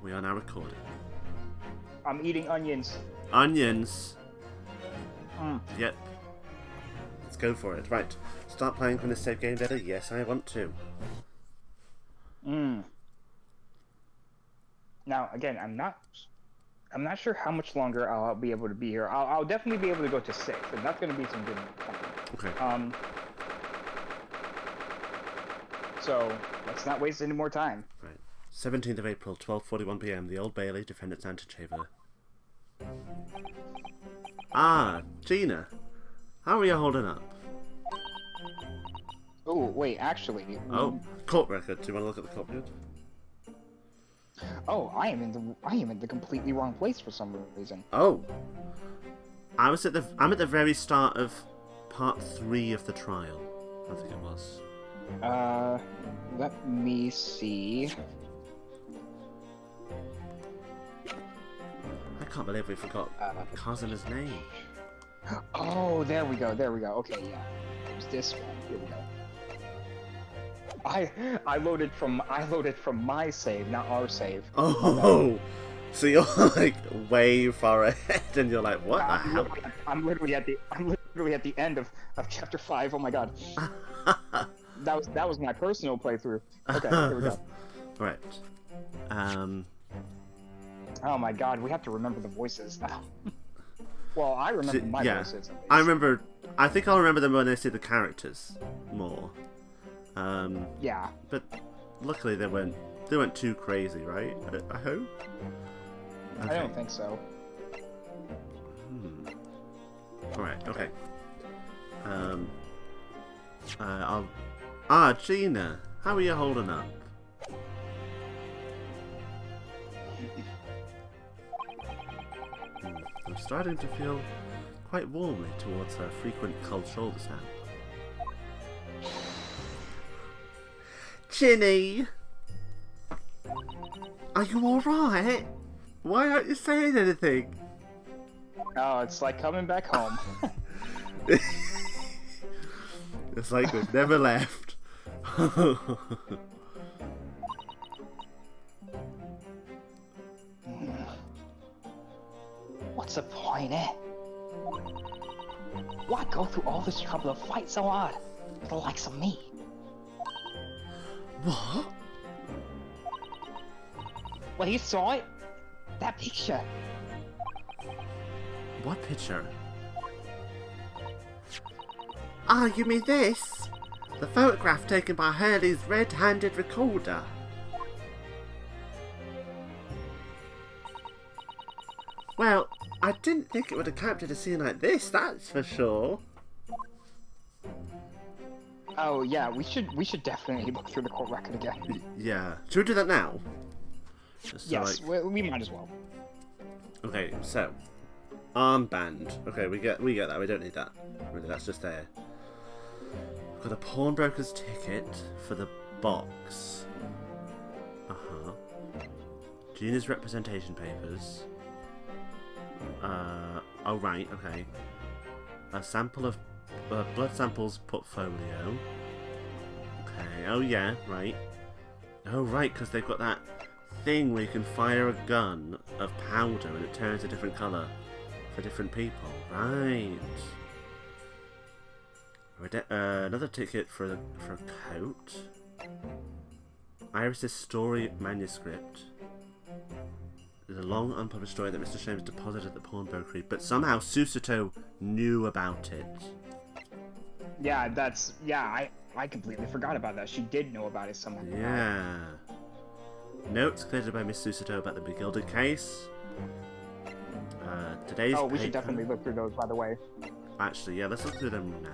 We are now recording. I'm eating onions. Onions. Mm. Yep. Let's go for it. Right. Start playing from the save game data? Yes, I want to. Now, again, I'm not sure how much longer I'll be able to be here. I'll definitely be able to go to 6, and that's going to be some good company. Okay. So let's not waste any more time. Right. 17th of April, 12:41 p.m. The Old Bailey, defendant's antechamber. Ah, Gina. How are you holding up? Oh, wait, actually. Oh, court record. Do you want to look at the court record? Oh, I am in the completely wrong place for some reason. Oh. I'm at the very start of part 3 of the trial. I think it was. Let me see. I can't believe we forgot Kazuma's name. Oh, there we go. Okay, yeah. It was this one. Here we go. I loaded from my save, not our save. Oh, so you're like way far ahead, and you're like, what the hell? I'm literally at the end of chapter 5. Oh my god. That was my personal playthrough. Okay, here we go. Right. Oh my god, we have to remember the voices. Well, I remember my voices. I remember. I think I'll remember them when I see the characters more. Yeah. But luckily they weren't too crazy, right? I hope. Okay. I don't think so. Alright, okay. Gina, how are you holding up? I'm starting to feel quite warmly towards her frequent cold shoulders now. Ginny! Are you alright? Why aren't you saying anything? Oh, it's like coming back home. It's like we've never left. What's the point, eh? Why go through all this trouble to fight so hard with the likes of me? What? Well, you saw it? That picture. What picture? Ah, you mean this? The photograph taken by Hurley's red-handed recorder. Well, I didn't think it would have captured a scene like this, that's for sure. Oh yeah, we should definitely look through the court record again. Yeah. Should we do that now? Just yes, we might as well. Okay, so armband. Okay, we get that. We don't need that. Really, that's just there. We've got a pawnbroker's ticket for the box. Gina's representation papers. Oh right, okay. A sample of blood samples portfolio. Okay, oh yeah, right. Oh right, because they've got that thing where you can fire a gun of powder and it turns a different colour for different people. Right. Another ticket for a coat. Iris's story manuscript. There's a long unpublished story that Mr. Shames deposited at the pawnbrokery, but somehow Susato knew about it. Yeah, I completely forgot about that. She did know about it somehow. Yeah. Notes created by Miss Susato about the begilded case. Today's we paper. should definitely look through those, by the way. Actually, yeah, let's look through them now.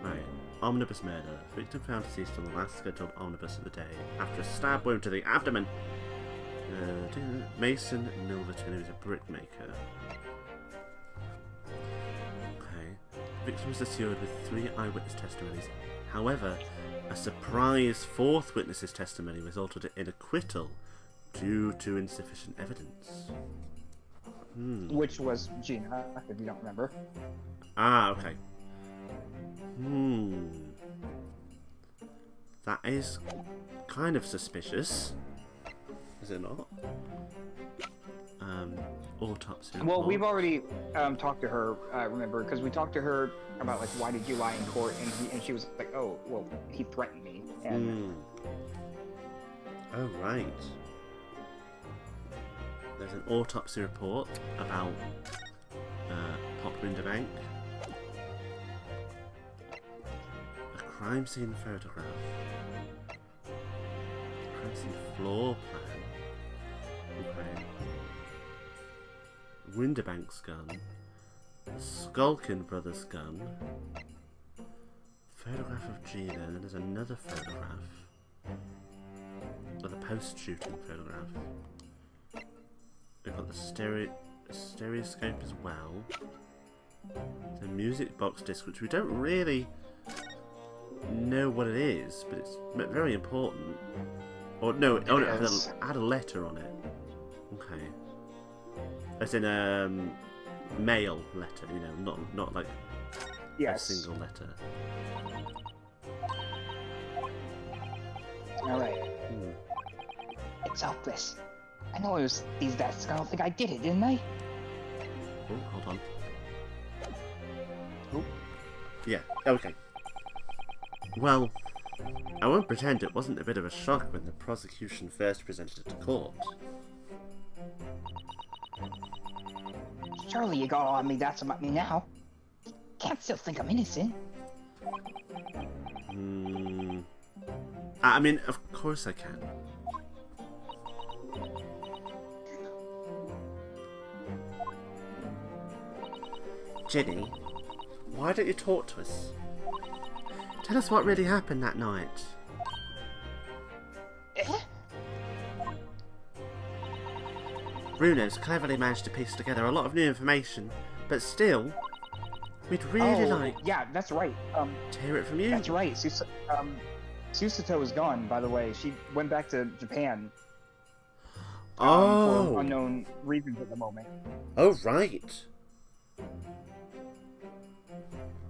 Right. Omnibus murder. Victim found deceased on the last scheduled omnibus of the day after a stab wound to the abdomen. Mason Milverton, who's a brickmaker. Okay. The victim was assured with 3 eyewitness testimonies. However, a surprise 4th witness's testimony resulted in acquittal due to insufficient evidence. Which was Gina, if you don't remember. Ah, okay. That is kind of suspicious. is it not? Autopsy Well, report. we've already talked to her, remember, because we talked to her about, like, why did you lie in court, and she was like, oh, well, he threatened me, and... Oh, right. There's an autopsy report about Pop Winterbank. A crime scene photograph. Crime scene floor plan. Okay. Winterbank's gun. The Skulkin brothers' gun. Photograph of Gina, and then there's another photograph. Of the post-shooting photograph. We've got the stereoscope as well. The music box disc, which we don't really know what it is, but it's very important. Or no, it had a letter on it. Okay. As in a mail letter, you know, not like a single letter. Alright. It's hopeless. I know it was these desks. I don't think I did it, didn't I? Oh, hold on. Oh. Yeah, okay. Well, I won't pretend it wasn't a bit of a shock when the prosecution first presented it to court. Surely you got on me that's about me now. Can't still think I'm innocent. I mean, of course I can. Ginny, why don't you talk to us? Tell us what really happened that night. Bruno's cleverly managed to piece together a lot of new information, but still, we'd really like... Yeah, that's right. To hear it from you. That's right. Susato is gone, by the way. She went back to Japan. For unknown reasons at the moment. Oh, right.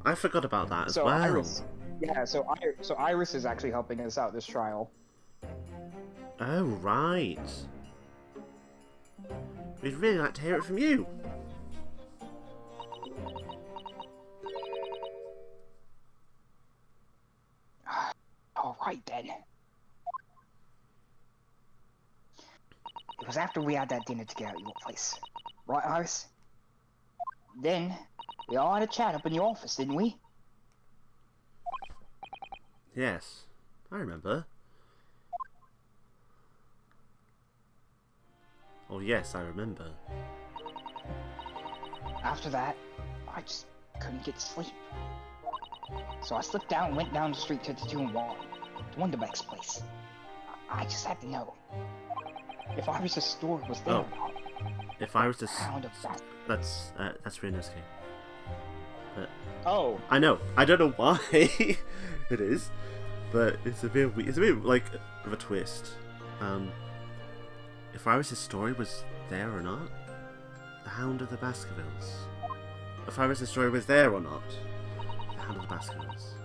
I forgot about that as well. Iris, so Iris is actually helping us out this trial. Oh, right. We'd really like to hear it from you. Alright then. It was after we had that dinner together at your place. Right, Iris? Then, we all had a chat up in your office, didn't we? Yes, I remember. Oh yes, I remember. After that, I just couldn't get to sleep. So I slipped down and went down the street to the 2-1, to Wonderback's place. I just had to know if Iris' store was there or not. If Iris' Sound of that. That's Reno's key. But Oh. I know. I don't know why it is, but it's a bit like of a twist. If Iris' story was there or not, the Hound of the Baskervilles. If Iris' story was there or not, the Hound of the Baskervilles.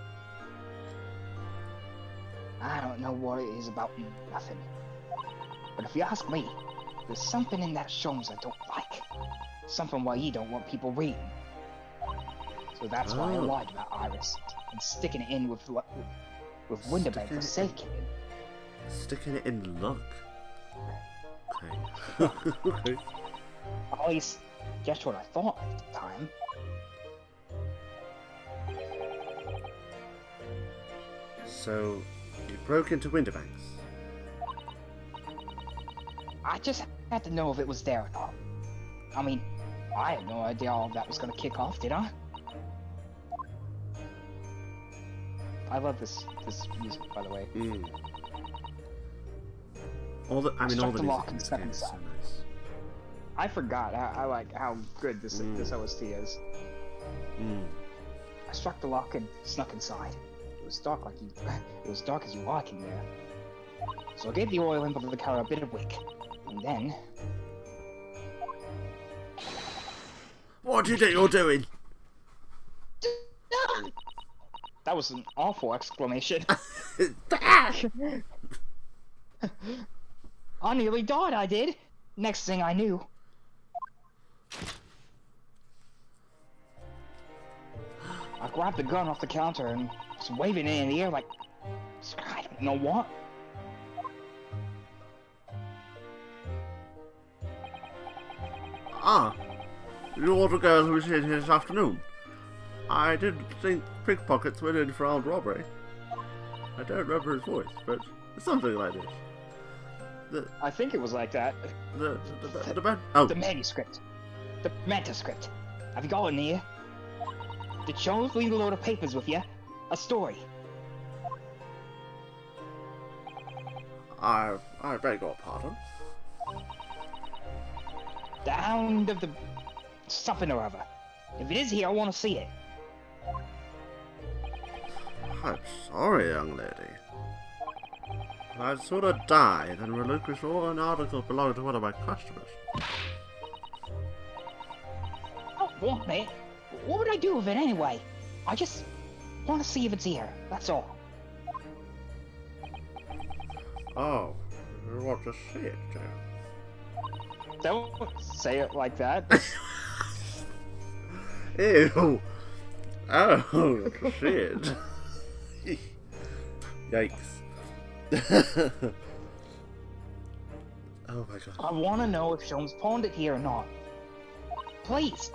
I don't know what it is about nothing. But if you ask me, there's something in that Sholmes I don't like. Something why you don't want people reading. So that's why I lied about Iris and sticking it in with Winterbank for safekeeping. Sticking it in luck. Okay. Okay. At least, guess what I thought at the time. So, you broke into Winterbank's? I just had to know if it was there or not. I mean, I had no idea all that was gonna kick off, did I? I love this music, by the way. All the lock and music step in this game is so inside. nice. I forgot. I like how good this OST is. I struck the lock and snuck inside. It was dark as you walk in there. So I gave the oil lamp of the car a bit of wick, and then. What do you think you're doing? That was an awful exclamation. I nearly died, I did. Next thing I knew. I grabbed the gun off the counter and was waving it in the air like, I don't know what. Ah, you're the girl who was here this afternoon. I didn't think pickpockets went in for armed robbery. I don't remember his voice, but something like this. I think it was like that. The man. Oh, The manuscript. The manuscript. Have you got it near? Did Jones leave a load of papers with you? A story. I beg your pardon. The Hound of the... something or other. If it is here, I want to see it. I'm sorry, young lady. I'd sooner die than relinquish all an article belonging to one of my customers. I don't want it. What would I do with it anyway? I just want to see if it's here. That's all. Oh, you want to see it, then? Don't say it like that. Ew! Oh, shit. Yikes. Oh my god. I want to know if Jones pawned it here or not. Please,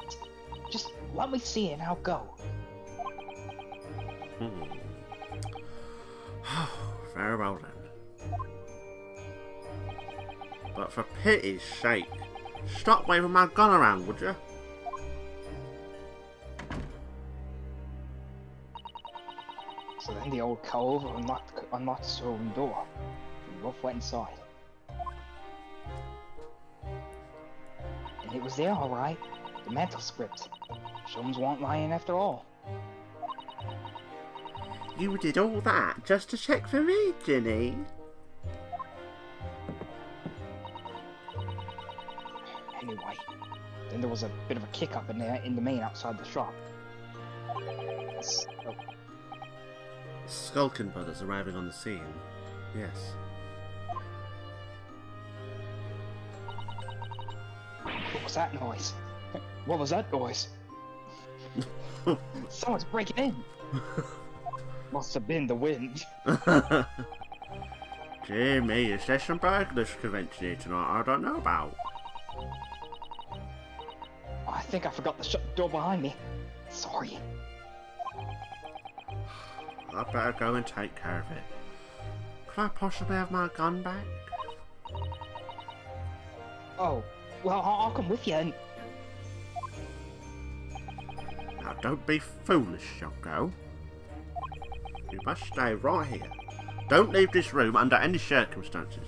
just let me see it and I'll go. Very well then. But for pity's sake, stop waving my gun around, would you? So then the old cove unlocked the storeroom door. We both went inside. And it was there, alright. The manuscript. Jones wasn't lying after all. You did all that just to check for me, Ginny? Anyway, then there was a bit of a kick up in there in the main outside the shop. So, Skulkin Brothers arriving on the scene. Yes. what was that noise? What was that noise? Someone's breaking in. Must have been the wind. Jimmy, is there some burglars convention here tonight I don't know about? I think I forgot to shut the door behind me. Sorry. I'd better go and take care of it. Could I possibly have my gun back? Oh, well, I'll come with you and... Now don't be foolish, Shoko. You must stay right here. Don't leave this room under any circumstances.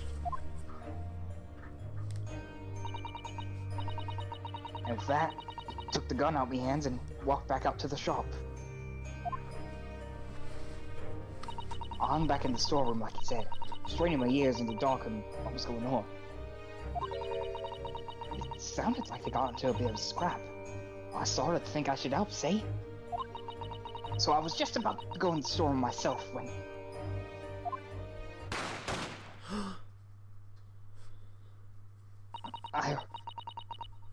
And with that, took the gun out of my hands and walked back out to the shop. I'm back in the storeroom, like he said, straining my ears in the dark and what was going on. It sounded like they got into a bit of a scrap. I started to think I should help, see? So I was just about to go in the storeroom myself when... I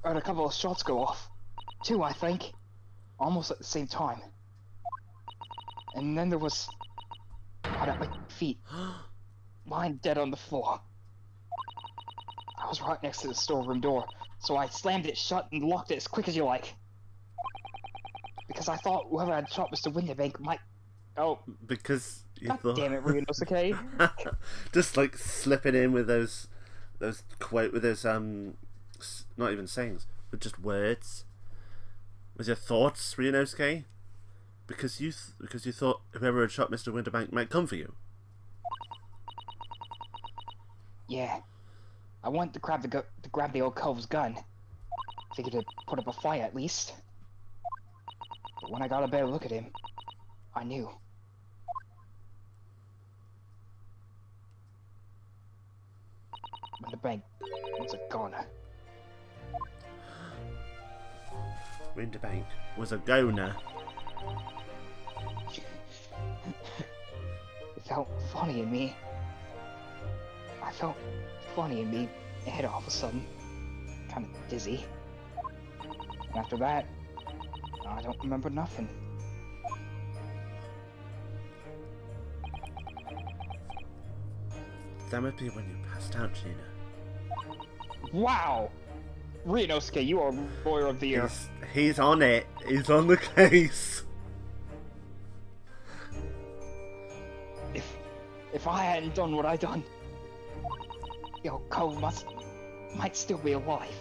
heard a couple of shots go off. 2, I think. Almost at the same time. And then there was... right at my feet. Lying dead on the floor. I was right next to the storeroom door, so I slammed it shut and locked it as quick as you like. Because I thought whoever had shot Mr. Winterbank might... Oh, Because you God thought... damn it, Ryunosuke. Just like slipping in with those not even sayings, but just words. Was your thoughts, Ryunosuke? Because you thought whoever had shot Mr. Winterbank might come for you. Yeah. I wanted to grab the old cove's gun. Figured it'd put up a fight at least. But when I got a better look at him, I knew. Winterbank was a goner. Winterbank was a goner. It felt funny in me. I felt funny in me head all of a sudden. Kind of dizzy. And after that, I don't remember nothing. That must be when you passed out, Gina. Wow! Ryunosuke, you are Lawyer of the Year. He's on it. He's on the case. If I hadn't done what I done, Cole might still be alive.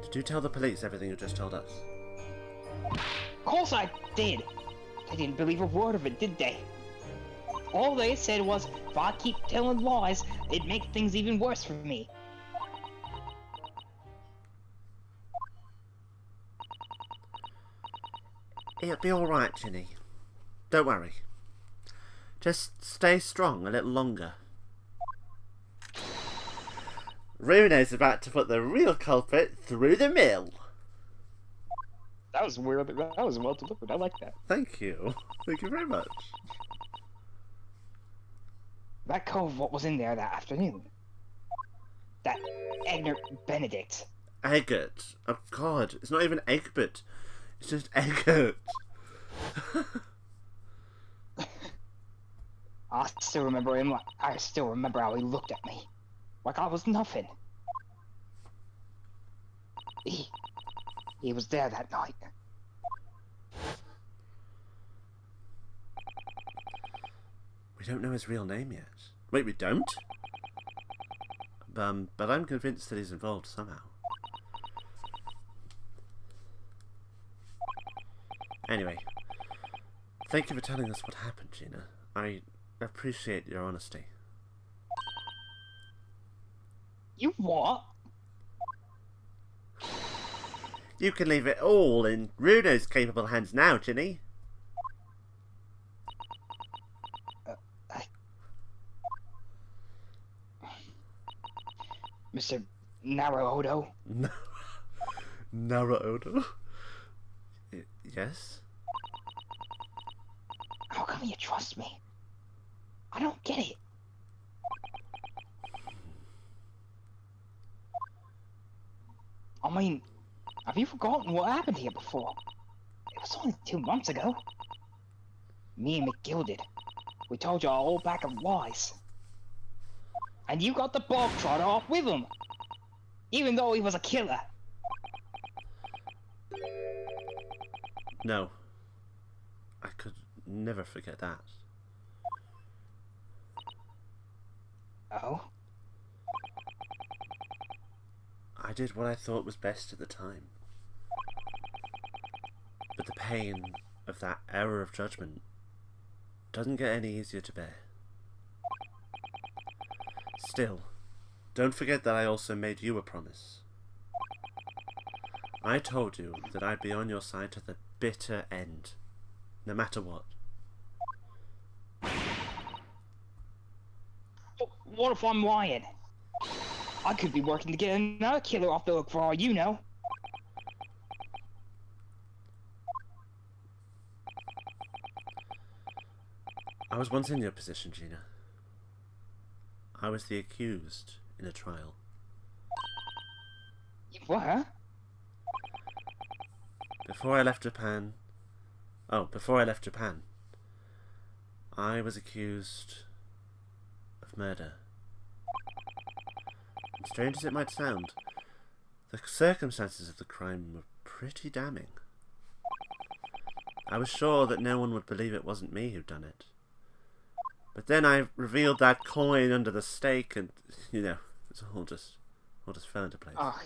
Did you tell the police everything you just told us? Of course I did. They didn't believe a word of it, did they? All they said was, if I keep telling lies, it'd make things even worse for me. It'll be alright, Ginny. Don't worry. Just stay strong a little longer. Runo's about to put the real culprit through the mill. That was weird. That was well delivered. I like that. Thank you. Thank you very much. That cove, what was in there that afternoon? That Egbert Benedict. Eggert. Oh god, it's not even Egbert. It's just Eggert. I still remember him. I still remember how he looked at me. Like I was nothing. He was there that night. We don't know his real name yet. Wait, we don't? But I'm convinced that he's involved somehow. Anyway, thank you for telling us what happened, Gina. I appreciate your honesty. You what? You can leave it all in Runo's capable hands now, Ginny. Mr. Naruhodo? Naruhodo? Yes? How come you trust me? I don't get it. I mean, have you forgotten what happened here before? It was only 2 months ago. Me and McGill did. We told you a whole pack of lies. And you got the bog trotter off with him. Even though he was a killer. No. I could never forget that. Oh? I did what I thought was best at the time. But the pain of that error of judgment doesn't get any easier to bear. Still, don't forget that I also made you a promise. I told you that I'd be on your side to the bitter end, no matter what. What if I'm lying? I could be working to get another killer off the hook for all you know. I was once in your position, Gina. I was the accused in a trial. What? Before I left Japan, I was accused of murder. And strange as it might sound, the circumstances of the crime were pretty damning. I was sure that no one would believe it wasn't me who'd done it. But then I revealed that coin under the stake, and it all just fell into place. Oh,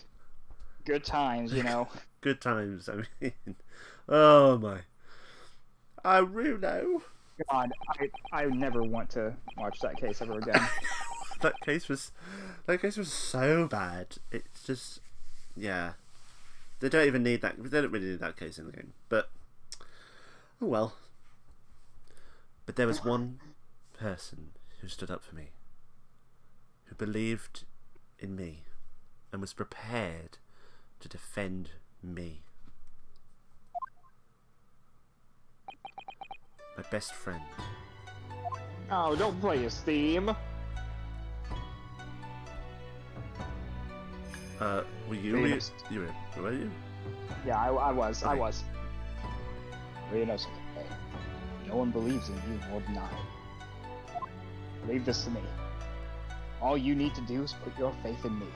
good times, you know. Good times. I mean, oh my! I really know. God, I never want to watch that case ever again. that case was so bad. It's just, yeah. They don't even need that. They don't really need that case in the game. But oh well. But there was one person who stood up for me, who believed in me, and was prepared to defend me. My best friend, Oh, don't play his theme. Were you? Were you? Yeah, I was. I Okay. was. But you know something, hey? No one believes in you more than I. Leave this to me. All you need to do is put your faith in me,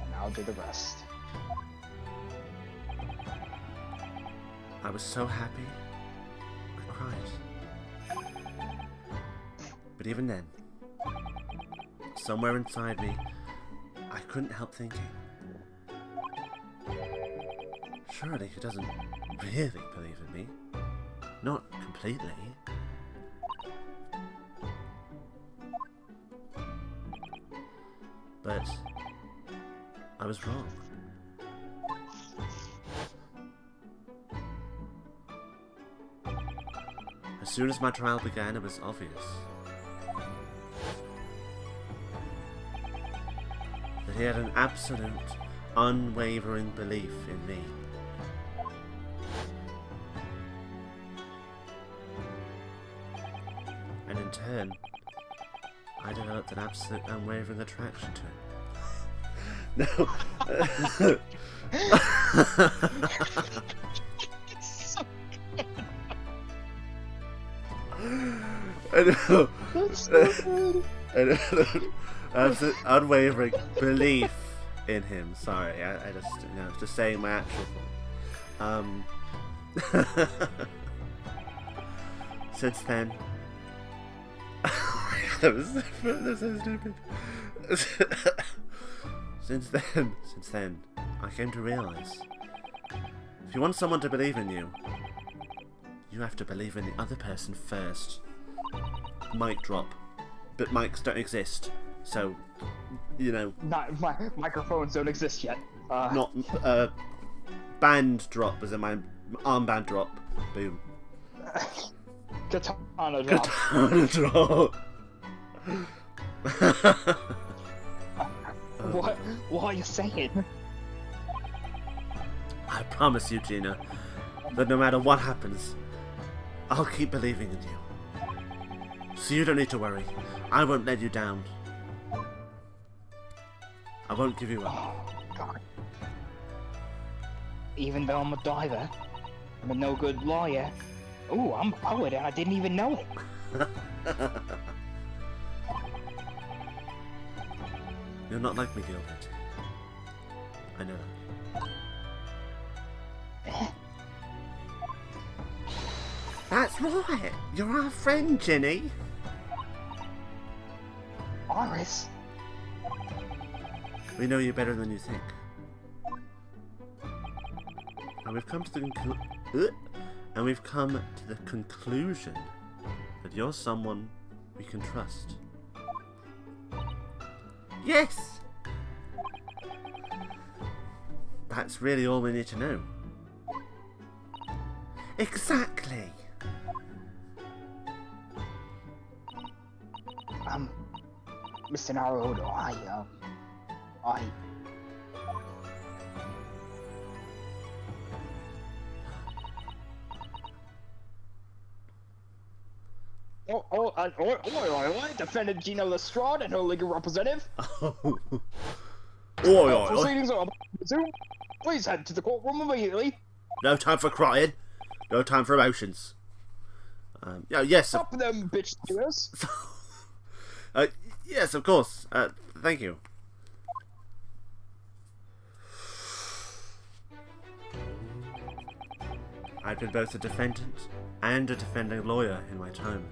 and I'll do the rest. I was so happy. I cried. But even then, somewhere inside me, I couldn't help thinking. Surely he doesn't really believe in me. Not completely. But I was wrong. As soon as my trial began, it was obvious that he had an absolute, unwavering belief in me. And in turn, I developed an absolute unwavering attraction to him. No. I know. That's so good. I know. That's an unwavering belief in him. Sorry, I just, just saying my actual thought. Since then, that was so stupid. Since then, I came to realize, if you want someone to believe in you, you have to believe in the other person first. Mic drop. But mics don't exist, so, Microphones don't exist yet. Not, band drop, as in my armband drop. Boom. Katana drop. Katana drop. What are you saying? I promise you, Gina, that no matter what happens, I'll keep believing in you. So you don't need to worry. I won't let you down. I won't give you up. Oh, God. Even though I'm a diver, I'm a no-good lawyer. Ooh, I'm a poet and I didn't even know it. You're not like me, Gilbert. I know that. That's right! You're our friend, Ginny! Iris? We know you better than you think. And we've come to the conclusion that you're someone we can trust. Yes! That's really all we need to know. Exactly! Mr. Naruto, I... I defended Gina Lestrade and her legal representative. Proceedings are about to resume. Please head to the courtroom immediately. No time for crying. No time for emotions. Yes. Stop them, bitch stealers. Yes, of course. Thank you. I've been both a defendant and a defending lawyer in my time.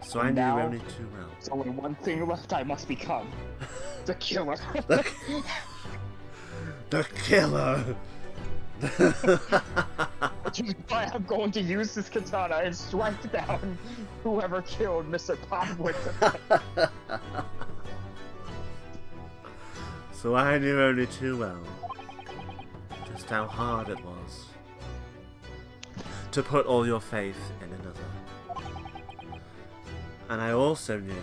So I knew Now, only too well. There's only one thing left I must become. The killer. The killer! Which is why I'm going to use this katana and strike down whoever killed Mr. Popwood. So I knew only too well just how hard it was to put all your faith in another. And I also knew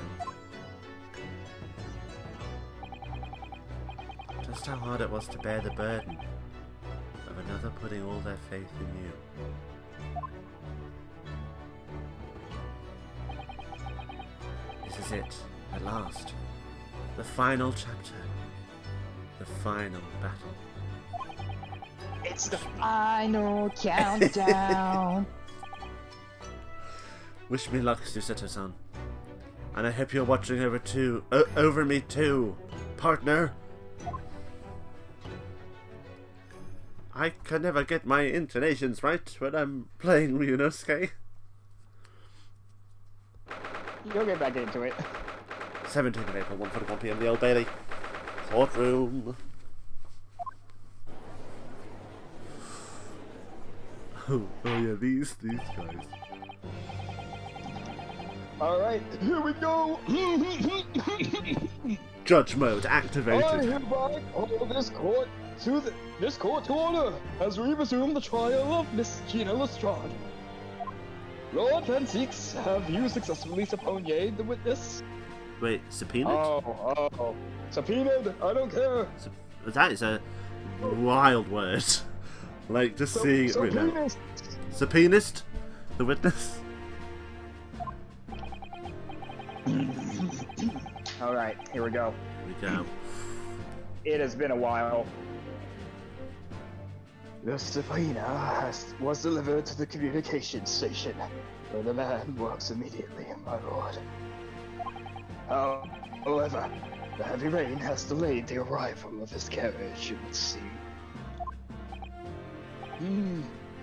just how hard it was to bear the burden of another putting all their faith in you. it, at last. The final chapter. The final battle. It's the final countdown. Wish me luck, Susato-san. And I hope you're watching over me too, partner. I can never get my intonations right when I'm playing Ryunosuke. You'll get back into it. 17th of April, 1:41 PM, the Old Bailey. Courtroom. Oh yeah, these guys. Alright, here we go! Judge mode activated. I hereby call this court to order as we resume the trial of Miss Gina Lestrade. Lord Van-Seeks, have you successfully subpoenaed the witness? Wait, subpoenaed? Oh. Subpoenaed? I don't care. That is a wild word. Like, just seeing it right now. Subpoenaed. Subpoenaed? The witness? Alright, here we go. Here we go. It has been a while. The subpoena was delivered to the communications station, where the man works immediately, my lord. However, the heavy rain has delayed the arrival of his carriage, it would seem.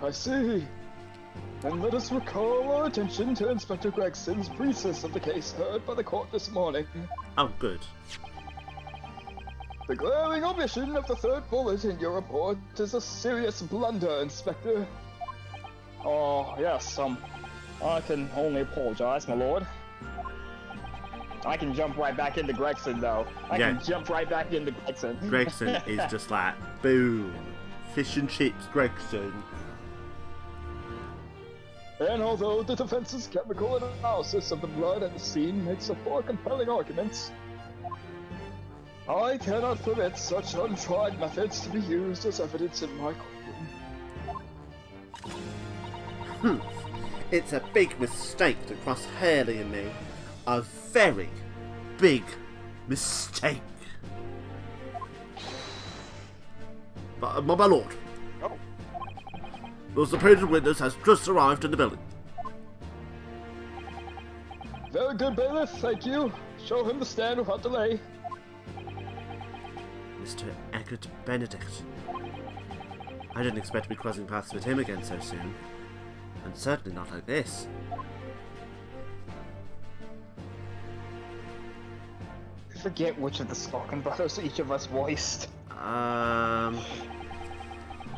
I see. And let us recall our attention to Inspector Gregson's precis of the case heard by the court this morning. Oh, good. The glaring omission of the third bullet in your report is a serious blunder, Inspector. Oh, yes, I can only apologize, my lord. I can jump right back into Gregson, though. I can jump right back into Gregson. Gregson is just like, boom. Fish and chips, Gregson. And although the defense's chemical analysis of the blood at the scene makes a poor compelling argument, I cannot permit such untried methods to be used as evidence in my courtroom. It's a big mistake to cross Hurley and me. A very big mistake. My lord. Oh. The supposed witness has just arrived in the building. Very good, bailiff, thank you. Show him the stand without delay. Mr. Eckert Benedict. I didn't expect to be crossing paths with him again so soon. And certainly not like this. I forget which of the Stalkin brothers each of us voiced.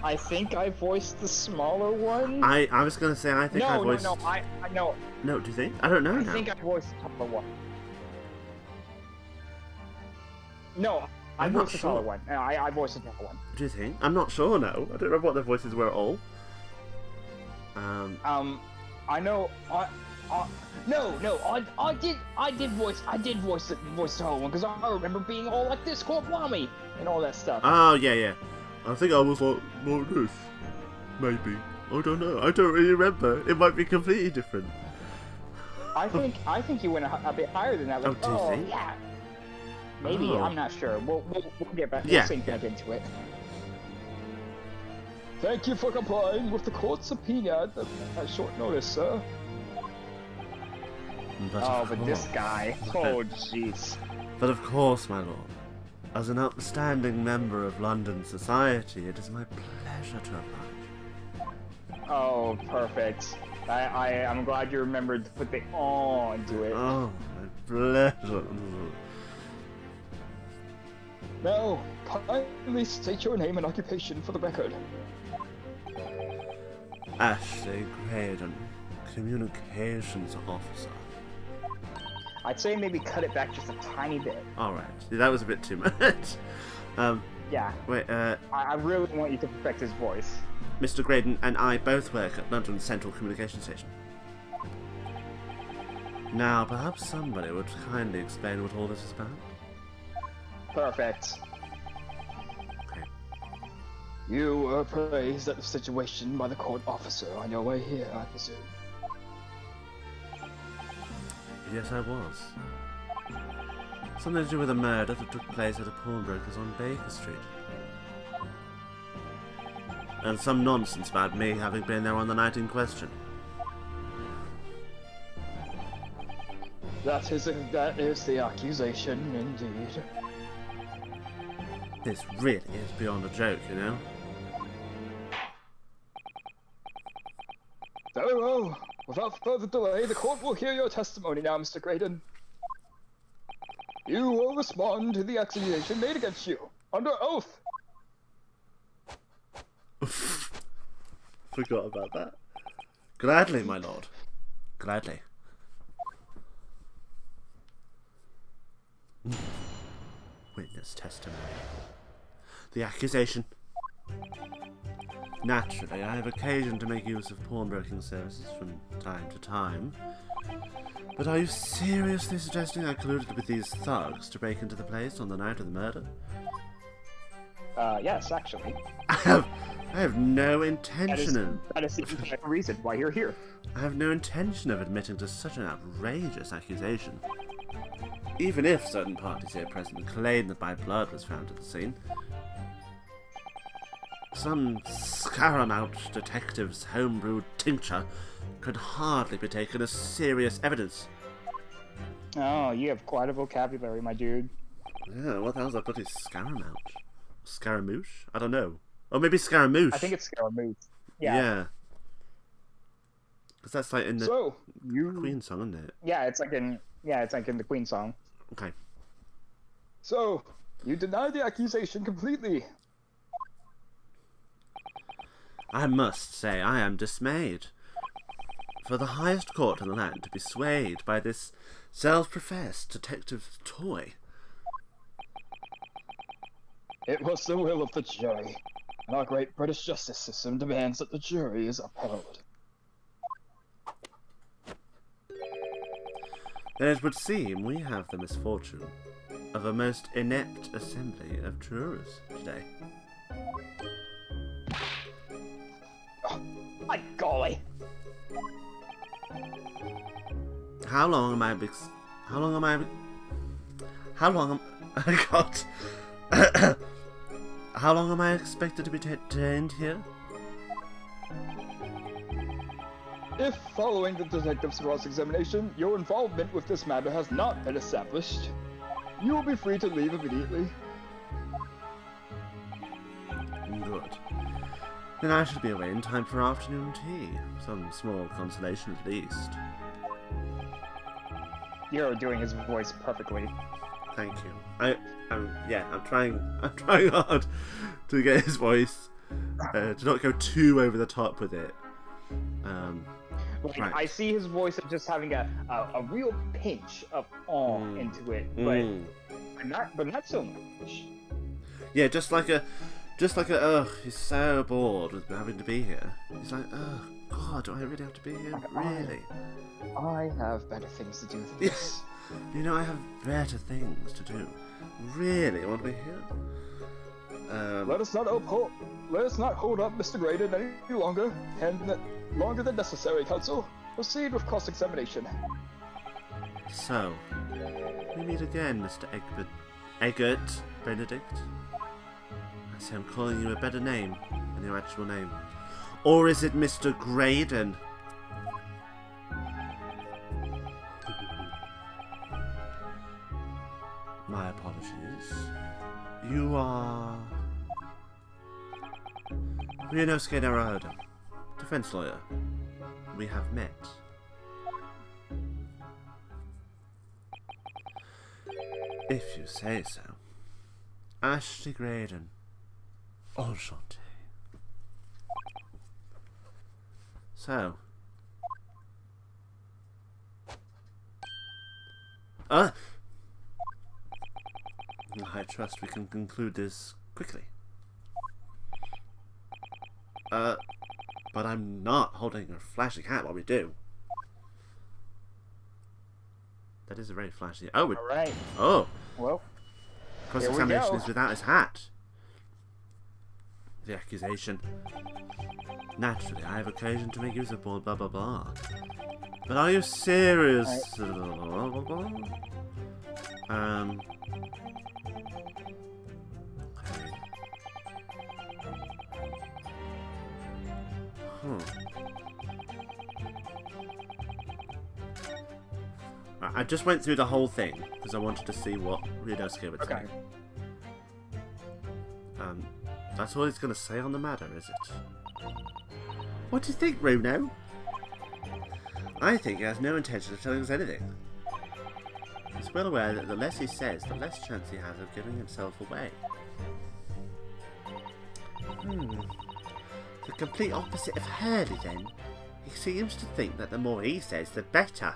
I think I voiced the smaller one. I was gonna say I think I voiced. No, I know. No, do you think? I don't know now. I think I voiced the taller one. No, I I'm voiced not the sure. taller one. I voiced the taller one. Do you think? I'm not sure now. I don't remember what their voices were at all. I know. I did voice the taller one because I remember being all like this, Corp Wami, and all that stuff. Oh yeah. I think I was like this. Maybe. I don't know. I don't really remember. It might be completely different. I think you went a bit higher than that. Like, do you think? Yeah. Maybe, Oh. I'm not sure. We'll get back. Yeah. We'll sink back into it. Thank you for complying with the court subpoena at short notice, sir. But this guy. Oh, jeez. But of course, my lord, as an outstanding member of London society, it is my pleasure to oblige. Oh, perfect. I'm glad you remembered to put the "on" into it. Oh, my pleasure. Now, kindly state your name and occupation for the record. Ashley Graydon, Communications Officer. I'd say maybe cut it back just a tiny bit. Alright, that was a bit too much. Yeah. Wait, I really want you to perfect his voice. Mr. Graydon and I both work at London Central Communication Station. Now, perhaps somebody would kindly explain what all this is about? Perfect. Okay. You were appraised at the situation by the court officer on your way here, I presume. Yes, I was. Something to do with a murder that took place at a pawnbroker's on Baker Street. And some nonsense about me having been there on the night in question. That is the accusation, indeed. This really is beyond a joke, you know? Very well. Without further delay, the court will hear your testimony now, Mr. Graydon. You will respond to the accusation made against you, under oath. Forgot about that. Gladly, my lord. Gladly. Witness testimony. The accusation. Naturally, I have occasion to make use of pawnbroking services from time to time. But are you seriously suggesting I colluded with these thugs to break into the place on the night of the murder? Yes, actually. I have no intention That is the entire reason why you're here. I have no intention of admitting to such an outrageous accusation. Even if certain parties here present claim that my blood was found at the scene, some scaramouch detective's homebrewed tincture could hardly be taken as serious evidence. Oh, you have quite a vocabulary, my dude. Yeah, what the hell's that bloody scaramouch? Scaramouche? I don't know. Oh, maybe Scaramouche. I think it's Scaramouche. Yeah. Because that's like in the So, Queen song, isn't it? Yeah, it's like in the Queen song. Okay. So, you deny the accusation completely. I must say I am dismayed. For the highest court in the land to be swayed by this self-professed detective's toy. It was the will of the jury, and our great British justice system demands that the jury is upheld. Then it would seem we have the misfortune of a most inept assembly of jurors today. Oh, my golly! How long am I? God. How long am I expected to be detained here? If, following the detective's cross-examination, your involvement with this matter has not been established, you will be free to leave immediately. Good. Then I should be away in time for afternoon tea. Some small consolation at least. You're doing his voice perfectly. Thank you. I'm trying hard to get his voice to not go too over the top with it. Like, Right. I see his voice of just having a real pinch of awe into it, but not so much. Yeah, just like a ugh, he's so bored with having to be here. He's like, oh God, do I really have to be here? Really? I have better things to do than this. You know, I have better things to do. Really, I want to be here. Let us not hold up Mr. Graydon any longer, and longer than necessary, counsel. Proceed with cross-examination. So, we meet again, Mr. Egbert Benedict. I say I'm calling you a better name than your actual name. Or is it Mr. Graydon? My apologies. You are... Ryunosuke Naruhodo, defense lawyer. We have met. If you say so. Ashley Graydon. Enchanté. So. I trust we can conclude this quickly. But I'm not holding a flashing hat while we do. That is a very flashy... Oh, All right. Oh! Well, Cross-examination is without his hat. The accusation. Naturally, I have occasion to make use of blah blah blah. But are you serious? Okay. Huh. Right, I just went through the whole thing because I wanted to see what Ryunosuke would say. Okay. That's all he's going to say on the matter, is it? What do you think, Runo? I think he has no intention of telling us anything. He's well aware that the less he says, the less chance he has of giving himself away. The complete opposite of Hurley, then. He seems to think that the more he says, the better.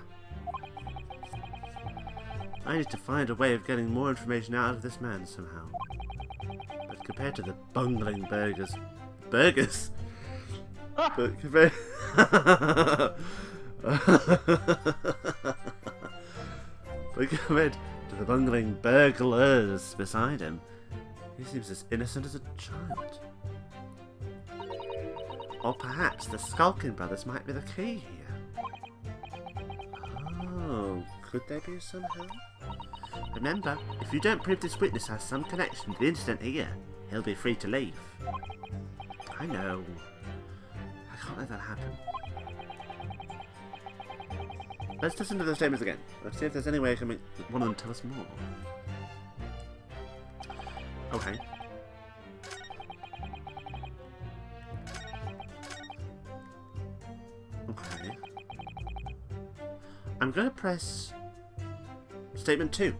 I need to find a way of getting more information out of this man somehow. But compared to the bungling burgers... Burgers? But compared... But compared to the bungling burglars beside him, he seems as innocent as a child. Or perhaps the skulking brothers might be the key here. Oh, could they be somehow? Remember, if you don't prove this witness has some connection to the incident here, he'll be free to leave. I know. I can't let that happen. Let's listen to the statements again. Let's see if there's any way I can make one of them tell us more. Okay. Okay. I'm going to press statement 2.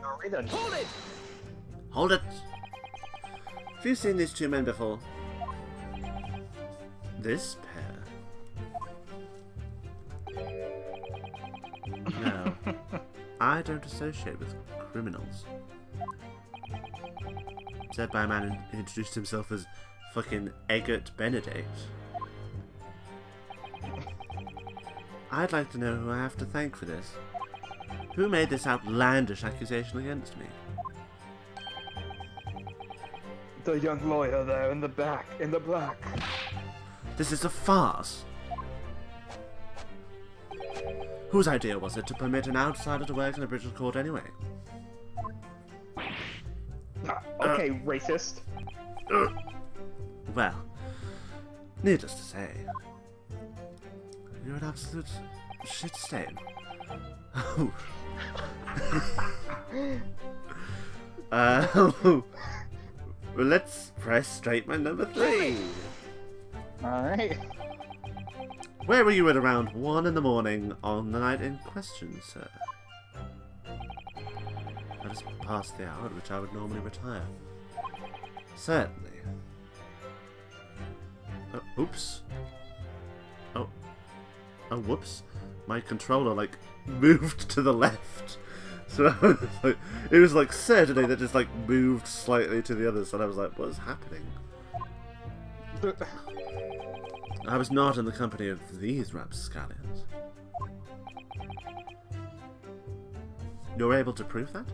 Alright then. Hold it! Hold it! Have you seen these two men before? This pair? No. I don't associate with criminals. Said by a man who introduced himself as fucking Eggert Benedict. I'd like to know who I have to thank for this. Who made this outlandish accusation against me? The young lawyer there in the back, in the black. This is a farce. Whose idea was it to permit an outsider to work in a British court anyway? Okay, racist. Well, needless to say, you're an absolute shit stain. Well, let's press statement number 3. Alright. Where were you at around 1 in the morning on the night in question, sir? That is past the hour at which I would normally retire. Certainly. Oops. Oh, whoops. My controller, like, moved to the left. So I was like, it was like certainly that just like moved slightly to the other side. I was like, what is happening? I was not in the company of these rapscallions. You're able to prove that?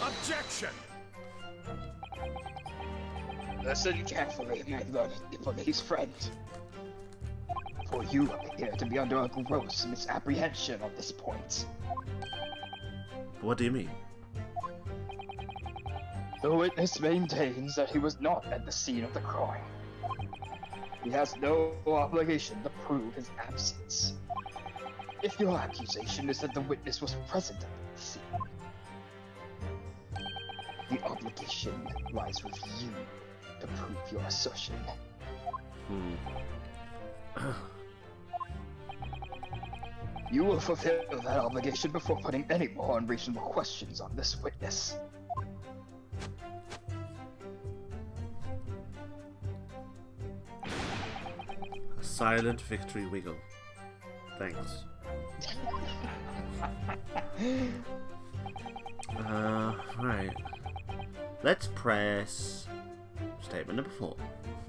Objection! Listen carefully, my lord, for his friend. For you appear to be under a gross misapprehension on this point. What do you mean? The witness maintains that he was not at the scene of the crime. He has no obligation to prove his absence. If your accusation is that the witness was present at the scene, the obligation lies with you to prove your assertion. You will fulfill that obligation before putting any more unreasonable questions on this witness. A silent victory wiggle. Thanks. Right. Let's press statement number 4.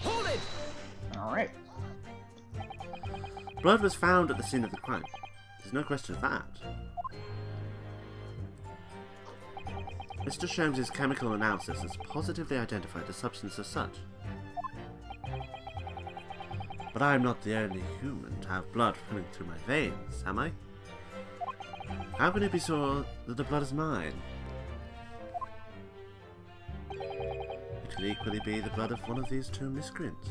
Hold it! Alright. Blood was found at the scene of the crime. There's no question of that. Mr. Sholmes' chemical analysis has positively identified the substance as such. But I'm not the only human to have blood running through my veins, am I? How can it be sure that the blood is mine? It could equally be the blood of one of these two miscreants.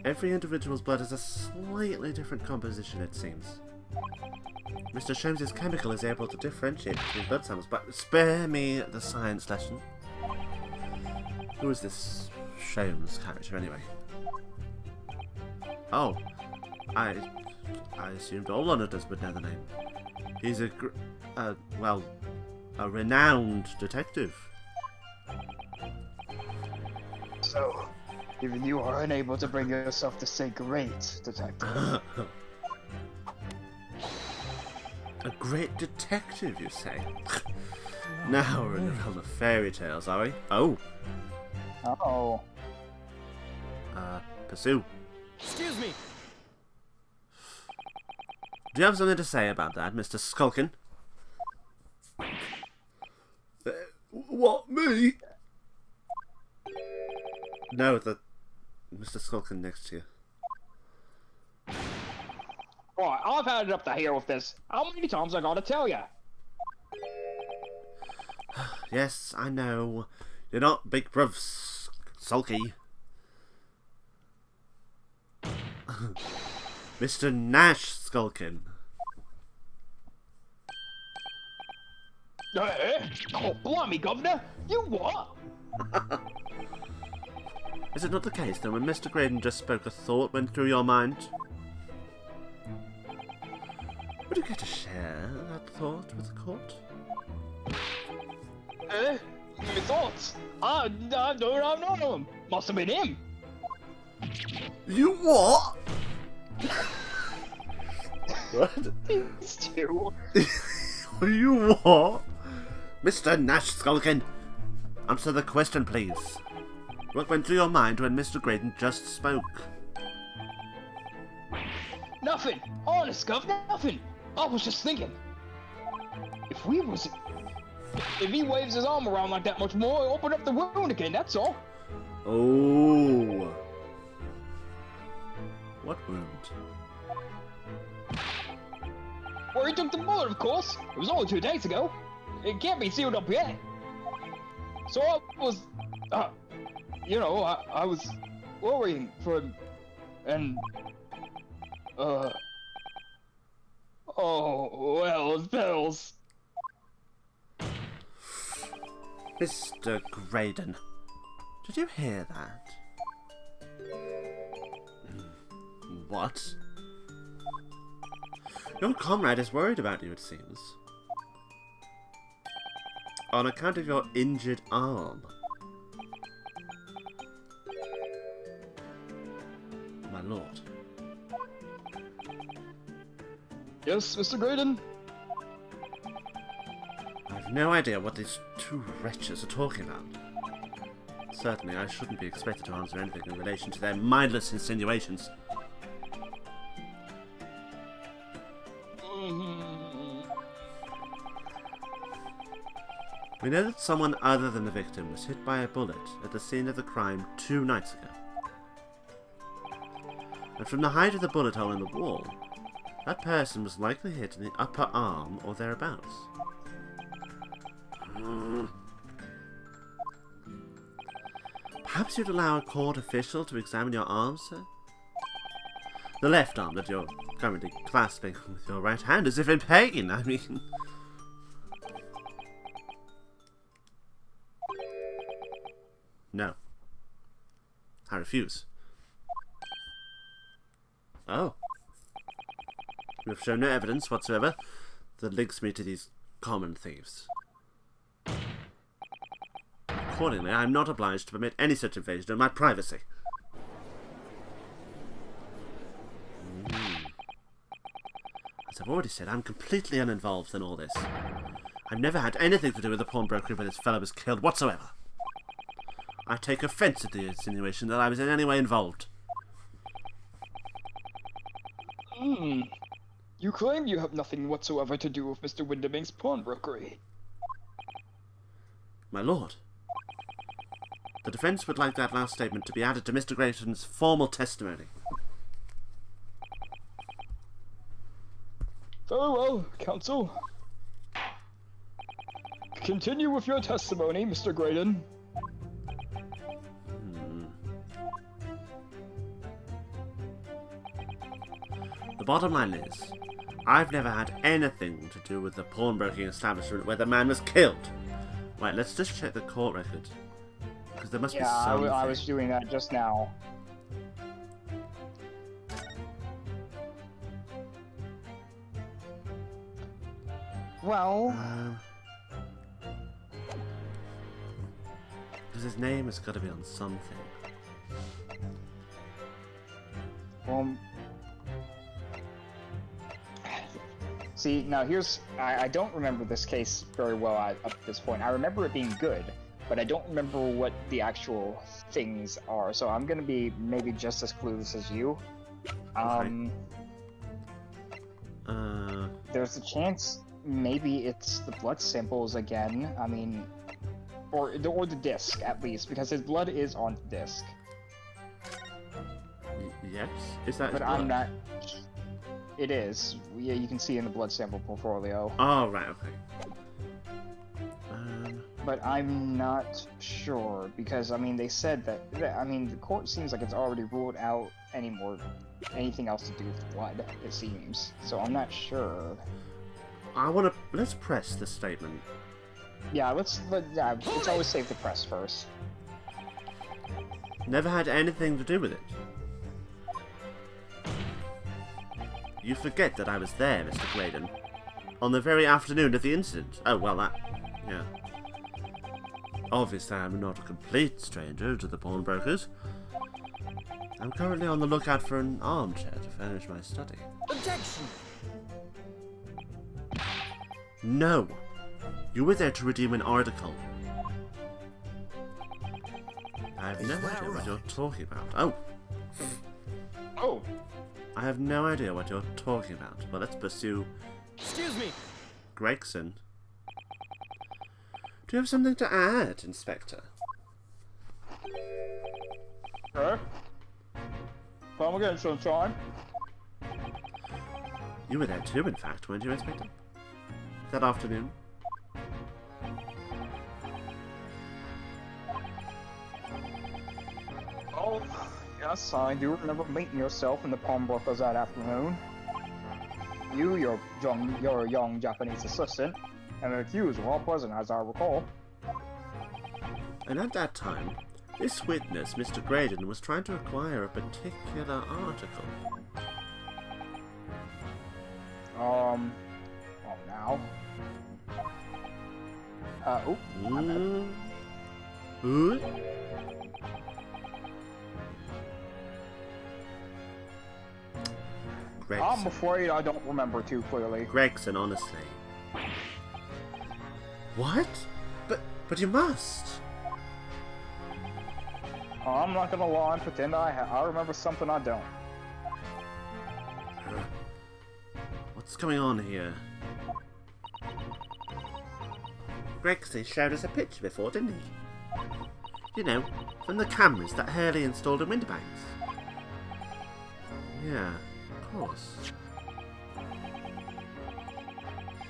Every individual's blood is a slightly different composition, it seems. Mr. Sholmes' chemical is able to differentiate between blood samples, but spare me the science lesson. Who is this Sholmes character, anyway? Oh, I assumed all Londoners would know the name. He's a renowned detective. So, even you are unable to bring yourself to say great, detective. A great detective, you say? Now we're in the realm of fairy tales, are we? Oh. Oh. Pursue. Excuse me. Do you have something to say about that, Mr. Skulkin? What, me? No, the Mr. Skulkin next to you. Right, I've had it up to here with this. How many times I gotta tell ya? Yes, I know. You're not Big Bruv Sulky. Mr. Nash Skulkin. Oh, blimey, Governor! You what? Is it not the case that when Mr. Graydon just spoke, a thought went through your mind? Would you care to share that thought with the court? My thoughts? I don't know him. Must have been him. You what? What? These two. You what? Mr. Nash Skulkin, answer the question, please. What went through your mind when Mr. Graydon just spoke? Nothing. Honest, Governor, nothing. I was just thinking. If he waves his arm around like that much more, he'll open up the wound again, that's all. Oh. What wound? Where he took the bullet, of course. It was only 2 days ago. It can't be sealed up yet. So I was, I was worrying for him. And, oh, well, bells. Mr. Graydon, did you hear that? What? Your comrade is worried about you, it seems. On account of your injured arm. My lord. Yes, Mr. Graydon? I have no idea what these two wretches are talking about. Certainly, I shouldn't be expected to answer anything in relation to their mindless insinuations. We know that someone other than the victim was hit by a bullet at the scene of the crime 2 nights ago. And from the height of the bullet hole in the wall, that person was likely hit in the upper arm or thereabouts. Perhaps you'd allow a court official to examine your arm, sir? The left arm that you're currently clasping with your right hand, as if in pain, I mean. No. I refuse. Oh. You have shown no evidence whatsoever that links me to these common thieves. Accordingly, I am not obliged to permit any such invasion of my privacy. As I've already said, I'm completely uninvolved in all this. I've never had anything to do with the pawnbrokery where this fellow was killed whatsoever. I take offence at the insinuation that I was in any way involved. You claim you have nothing whatsoever to do with Mr. Winderming's pawnbrokery. My lord, The defence would like that last statement to be added to Mr. Grayson's formal testimony. Very well, counsel. Continue with your testimony, Mr. Graydon. The bottom line is, I've never had anything to do with the pawnbroking establishment where the man was killed. Right, let's just check the court record. Because there must be something. I was doing that just now. Well... Because his name has got to be on something. See, now here's... I don't remember this case very well up to this point. I remember it being good, but I don't remember what the actual things are, so I'm gonna be maybe just as clueless as you. Okay. There's a chance maybe it's the blood samples again, I mean... Or the disc, at least, because his blood is on the disc. Yes? Is that his But blood? I'm not... It is. Yeah, you can see in the blood sample portfolio. Oh, right, okay. But I'm not sure, because, I mean, they said that... I mean, the court seems like it's already ruled out anything else to do with the blood, it seems. So I'm not sure. Let's press the statement. Yeah, it's always safe to press first. Never had anything to do with it. You forget that I was there, Mr. Graydon. On the very afternoon of the incident. Oh, well, that... yeah. Obviously, I'm not a complete stranger to the pawnbrokers. I'm currently on the lookout for an armchair to furnish my study. Objection! No! You were there to redeem an article. I have no idea what you're talking about. Oh! Oh! I have no idea what you're talking about. Well, let's pursue... Excuse me! Gregson. Do you have something to add, Inspector? Sure. Come again, sunshine. You were there too, in fact, weren't you, Inspector? That afternoon? Oh, yes, I do remember meeting yourself in the pawnbrokers that afternoon. Your young Japanese assistant, and the accused were all present, as I recall. And at that time, this witness, Mr. Graydon, was trying to acquire a particular article. Oh, now. Oh, my bad. Ooh. Gregson. I'm afraid I don't remember too clearly. Gregson, honestly. What? But you must. I'm not gonna lie and pretend I remember something I don't. What's going on here? Gregson showed us a picture before, didn't he? You know, from the cameras that Hurley installed in Winterbanks. Yeah, of course.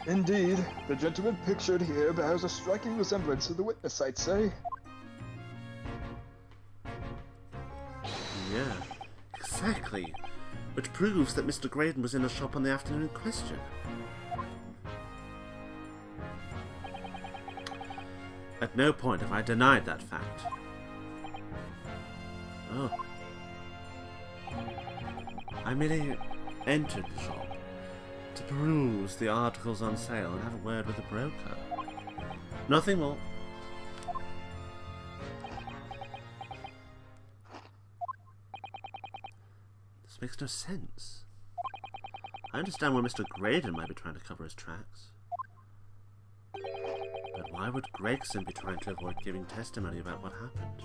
Indeed, the gentleman pictured here bears a striking resemblance to the witness, I'd say. Yeah, exactly. Which proves that Mr. Graydon was in the shop on the afternoon in question. At no point have I denied that fact. Oh. I merely entered the shop to peruse the articles on sale and have a word with the broker. Nothing more. This makes no sense. I understand why Mr. Graydon might be trying to cover his tracks. But why would Gregson be trying to avoid giving testimony about what happened?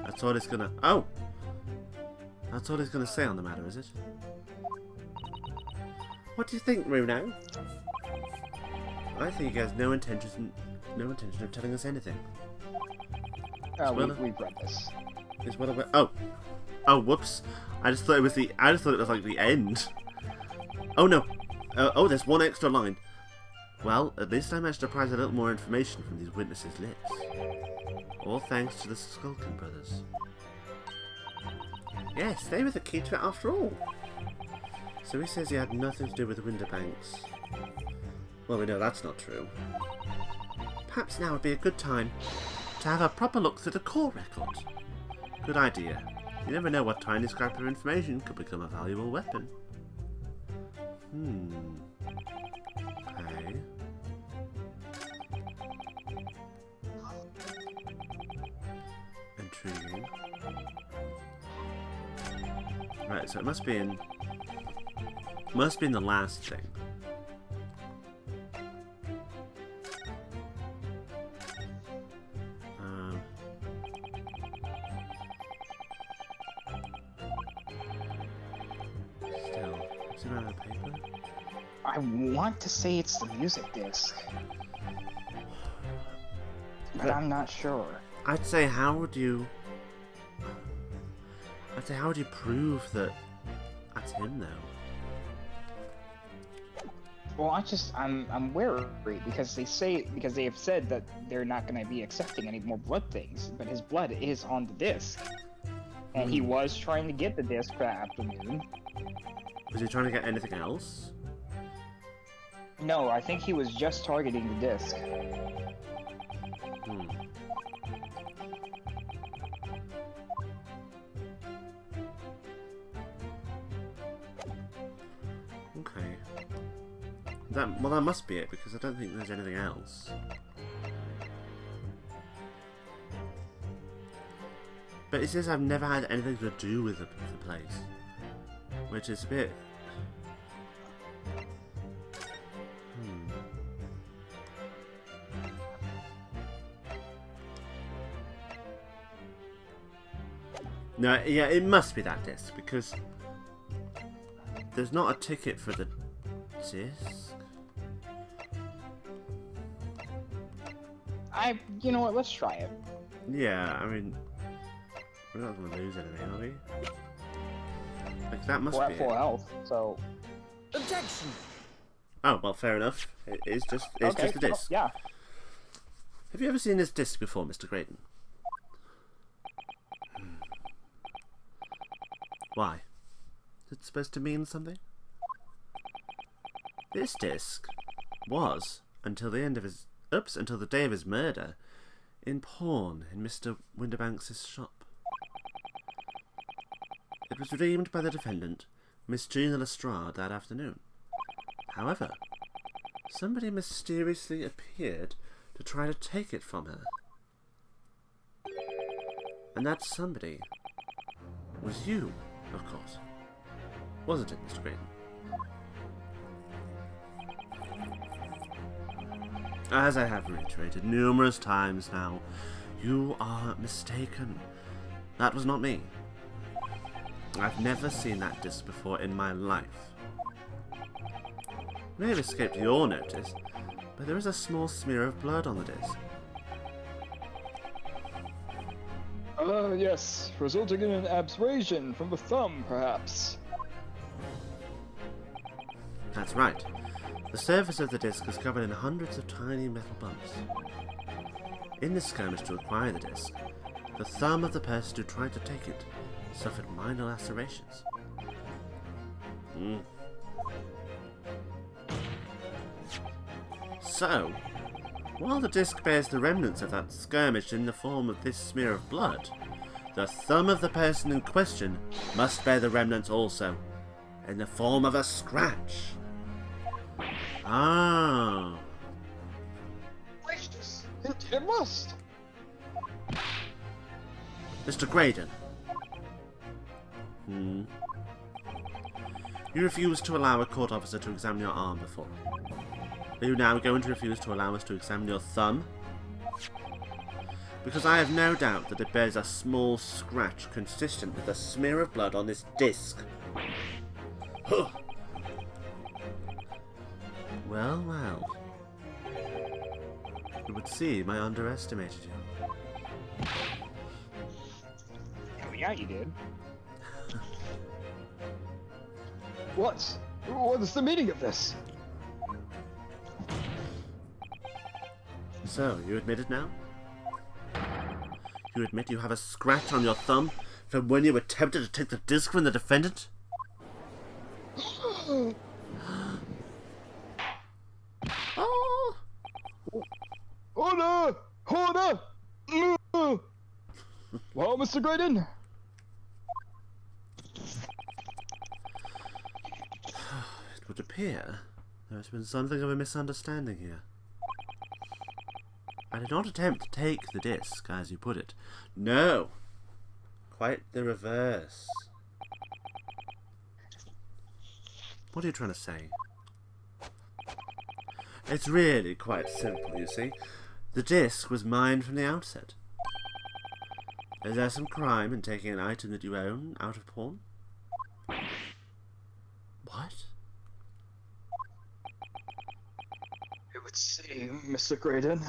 That's all he's gonna... Oh! That's all he's gonna say on the matter, is it? What do you think, Runo? I think he has no no intention of telling us anything. We've read this. Is well aware. Oh, whoops! I just thought it was like the end. Oh no! There's one extra line. Well, at least I managed to prize a little more information from these witnesses' lips. All thanks to the Skulking brothers. Yes, they were the key to it after all. So he says he had nothing to do with the Winterbanks. Well, we know that's not true. Perhaps now would be a good time to have a proper look through the core record. Good idea. You never know what tiny scrap of information could become a valuable weapon. Okay. Intriguing. Right, so it must be in the last thing. Still, is it on the paper? I want to say it's the music disc, but I'm not sure. I'd say how would you prove that that's him though? Well, I'm wary because they have said that they're not going to be accepting any more blood things, but his blood is on the disc, and he was trying to get the disc that afternoon. Was he trying to get anything else? No, I think he was just targeting the disc. Okay. That must be it, because I don't think there's anything else. But it says I've never had anything to do with the place, which is a bit... No, yeah, it must be that disc, because there's not a ticket for the disc. You know what, let's try it. Yeah, I mean, we're not going to lose anything, are we? Like, that must We're be at full it. health, so... Objection! Oh, well, fair enough. It's just a disc. Yeah. Have you ever seen this disc before, Mr. Graydon? Why? Is it supposed to mean something? This disc was, until the day of his murder, in pawn in Mr. Winterbanks' shop. It was redeemed by the defendant, Miss Gina Lestrade, that afternoon. However, somebody mysteriously appeared to try to take it from her. And that somebody was you, of course. Wasn't it, Mr. Graydon? As I have reiterated numerous times now, you are mistaken. That was not me. I've never seen that disc before in my life. It may have escaped your notice, but there is a small smear of blood on the disc. Yes, resulting in an abrasion from the thumb, perhaps. That's right. The surface of the disc is covered in hundreds of tiny metal bumps. In this skirmish to acquire the disc, the thumb of the person who tried to take it suffered minor lacerations. So, while the disc bears the remnants of that skirmish in the form of this smear of blood, the thumb of the person in question must bear the remnants also, in the form of a scratch. Ah. Gracious, it must. Mr. Graydon. You refused to allow a court officer to examine your arm before. Are you now going to refuse to allow us to examine your thumb? Because I have no doubt that it bears a small scratch consistent with the smear of blood on this disc. Huh. Well, well. It would seem I underestimated you. Oh, yeah, you did. What? What is the meaning of this? So, you admit it now? You admit you have a scratch on your thumb from when you attempted to take the disc from the defendant? Oh! Order! Order! Well, Mr. Graydon? It would appear there has been something of a misunderstanding here. I did not attempt to take the disc, as you put it. No! Quite the reverse. What are you trying to say? It's really quite simple, you see. The disc was mine from the outset. Is there some crime in taking an item that you own out of pawn? What? It would seem, Mr. Graydon,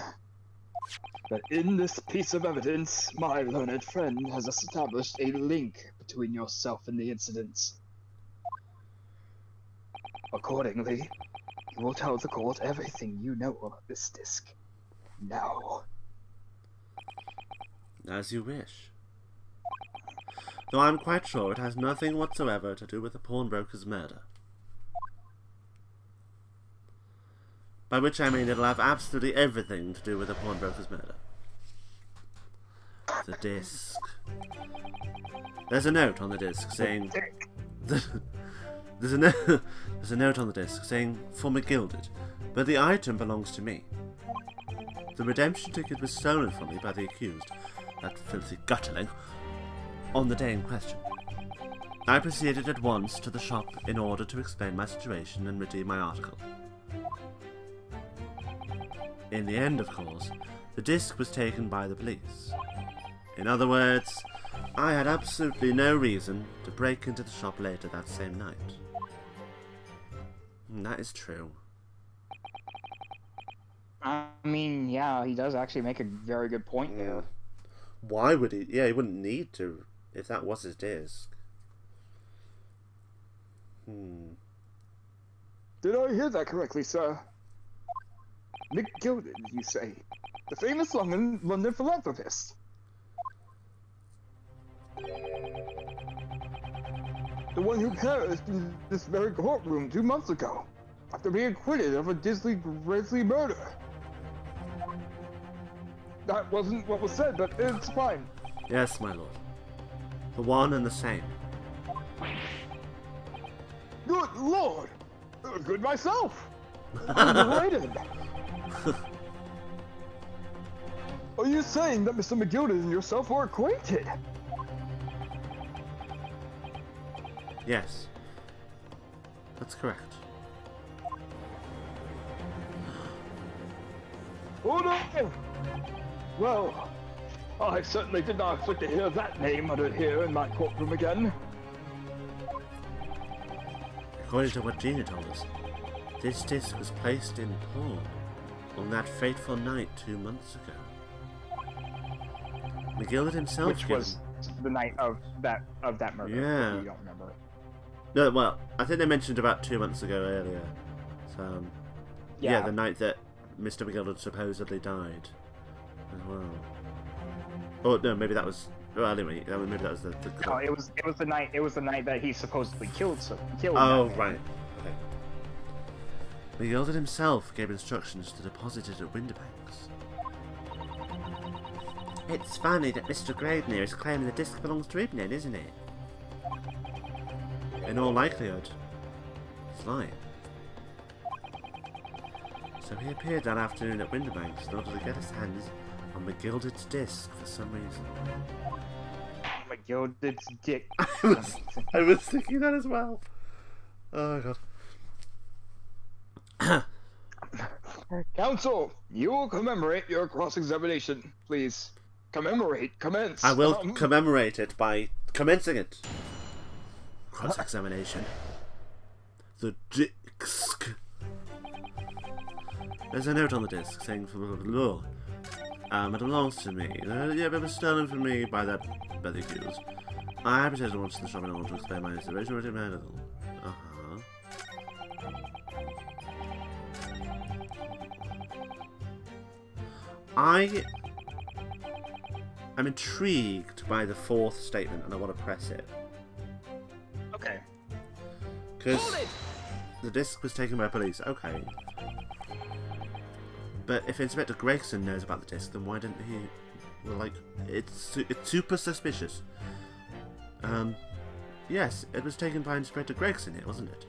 that in this piece of evidence, my learned friend has established a link between yourself and the incidents. Accordingly, you will tell the court everything you know about this disc. Now. As you wish. Though I'm quite sure it has nothing whatsoever to do with the pawnbroker's murder. By which I mean it'll have absolutely everything to do with the pawnbroker's murder. The disc. There's a note on the disc saying... There's a note on the disc saying, for McGilded, but the item belongs to me. The redemption ticket was stolen from me by the accused, that filthy gutterling, on the day in question. I proceeded at once to the shop in order to explain my situation and redeem my article. In the end, of course, the disc was taken by the police. In other words, I had absolutely no reason to break into the shop later that same night. That is true. I mean, yeah, he does actually make a very good point there. Why would he? Yeah, he wouldn't need to if that was his disc. Did I hear that correctly, sir? McGilded, you say? The famous London philanthropist? The one who perished in this very courtroom 2 months ago, after being acquitted of a grisly murder. That wasn't what was said, but it's fine. Yes, my lord. The one and the same. Good lord! Good myself! I'm delighted! Are you saying that Mr. McGilded and yourself were acquainted? Yes. That's correct. Oh no! Well, I certainly did not expect to hear that name uttered here in my courtroom again. According to what Gina told us, this disc was placed in pawn on that fateful night 2 months ago. McGilded himself Which was the night of that murder. Yeah. If you don't remember. No, well, I think they mentioned about 2 months ago earlier. So, yeah, the night that Mr. McGilded supposedly died as well. Oh no, maybe that was. Well, anyway, maybe that was the. No, it was the night. It was the night that he supposedly killed. Oh right. Okay. McGilded himself gave instructions to deposit it at Winterbanks. It's funny that Mr. Graydon here is claiming the disc belongs to him then, isn't it? In all likelihood, he's lying. So he appeared that afternoon at Winterbanks in order to get his hands on McGilded's disc for some reason. McGilded's dick. I was thinking that as well. Oh god. Counsel, you will commemorate your cross-examination, please. Commence. I will commemorate it by commencing it. Cross-examination. The disc. There's a note on the disc saying, it belongs to me. Yeah, but it was stolen from me by the accused. I pretended once in the shop in order to explain my situation, but it mattered. I'm intrigued by the fourth statement, and I want to press it. Okay. Because the disc was taken by police. Okay. But if Inspector Gregson knows about the disc, then why didn't he? Well, like, it's super suspicious. Yes, it was taken by Inspector Gregson here, wasn't it?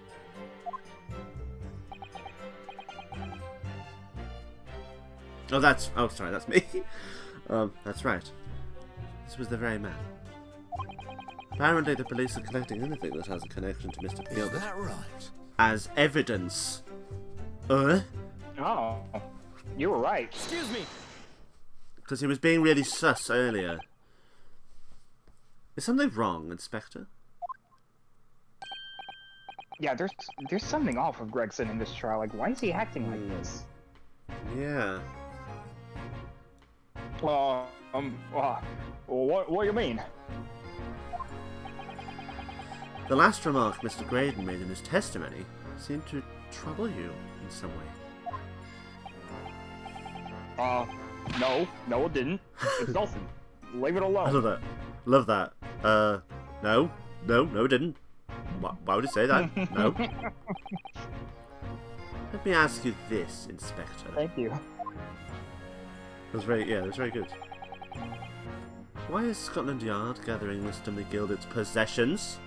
Oh, sorry, that's me. That's right. This was the very man. Apparently the police are collecting anything that has a connection to Mr. Gilbert. Is that right? As evidence. Oh, you were right. Excuse me. Because he was being really sus earlier. Is something wrong, Inspector? Yeah, there's something off with Gregson in this trial. Like, why is he acting like this? Yeah. What do you mean? The last remark Mr. Graydon made in his testimony seemed to trouble you in some way. No, it didn't. It's nothing. Leave it alone. I love that. Love that. No, it didn't. Why would you say that? No. Let me ask you this, Inspector. Thank you. It was very good. Why is Scotland Yard gathering Mr. McGilder's possessions?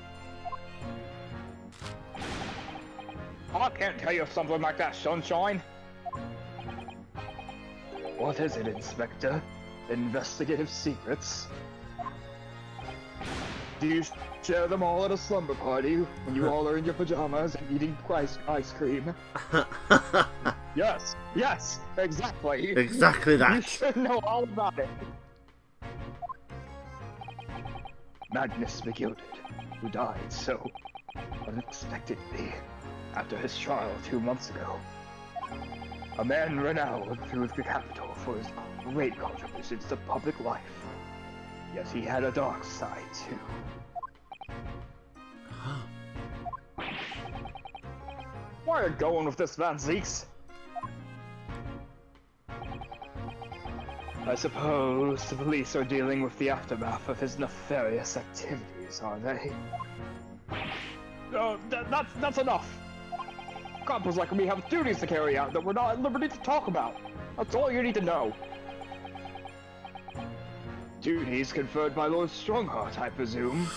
I can't tell you something like that, Sunshine. What is it, Inspector? Investigative secrets? Do you share them all at a slumber party when you all are in your pajamas and eating ice cream? Yes, exactly. Exactly that. You should know all about it. Magnus McGilded, who died so unexpectedly after his trial 2 months ago. A man renowned through the capital for his great contributions to public life. Yet he had a dark side too. Where are you going with this, Van Zeeks? I suppose the police are dealing with the aftermath of his nefarious activities, are they? That's enough! Coppers like me have duties to carry out that we're not at liberty to talk about. That's all you need to know. Duties conferred by Lord Strongheart, I presume.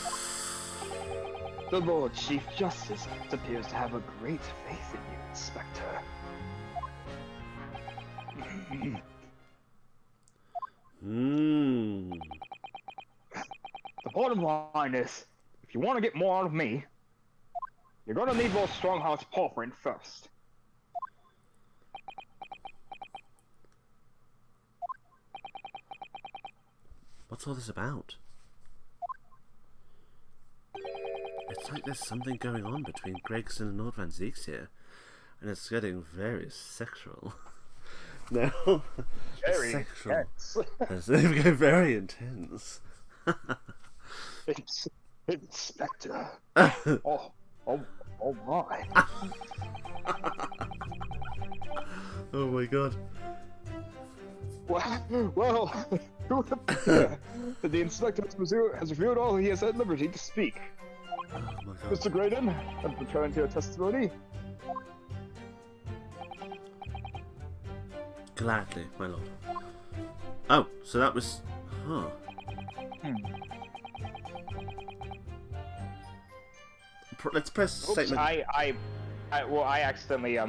The Lord Chief Justice appears to have a great faith in you, Inspector. The bottom line is, if you want to get more out of me, you're gonna need Lord Strongheart's paw print first. What's all this about? It's like there's something going on between Gregson and Lord Van Zeeks here, and it's getting very sexual. No, Very sexual. intense. It's getting very intense. Inspector. Oh my. Oh my god. Well, the inspector has reviewed all he has at liberty to speak. Oh my god. Mr. Graydon, and return to your testimony. Gladly, my lord. Oh, so that was... Huh. Let's press Oops, statement... I accidentally I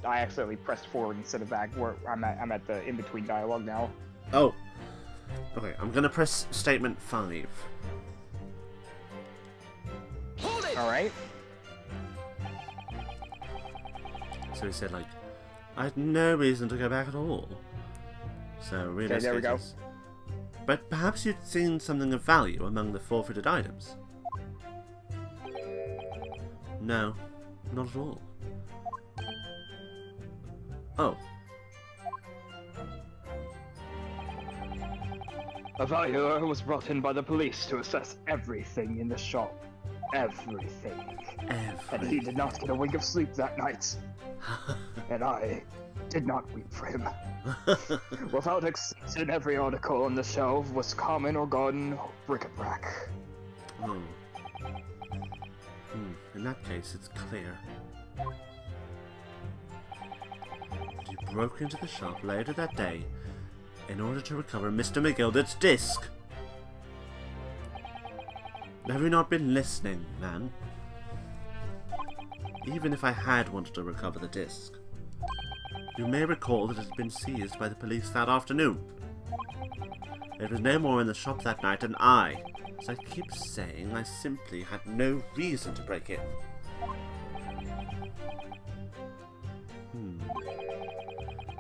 accidentally pressed forward instead of back. Where I'm at the in-between dialogue now. Oh. Okay, I'm gonna press statement 5. Hold it! Alright. So he said, like, I had no reason to go back at all. So, really, Okay, there we go. But perhaps you'd seen something of value among the forfeited items. No, not at all. Oh. A valuer was brought in by the police to assess everything in the shop. Everything. And he did not get a wink of sleep that night. And I did not weep for him. Without exception, every article on the shelf was common or garden bric-a-brac. Oh. In that case, it's clear. That you broke into the shop later that day in order to recover Mr. McGilder's disc. Have you not been listening, man? Even if I had wanted to recover the disc, you may recall that it had been seized by the police that afternoon. It was no more in the shop that night, and I, as I keep saying, I simply had no reason to break in.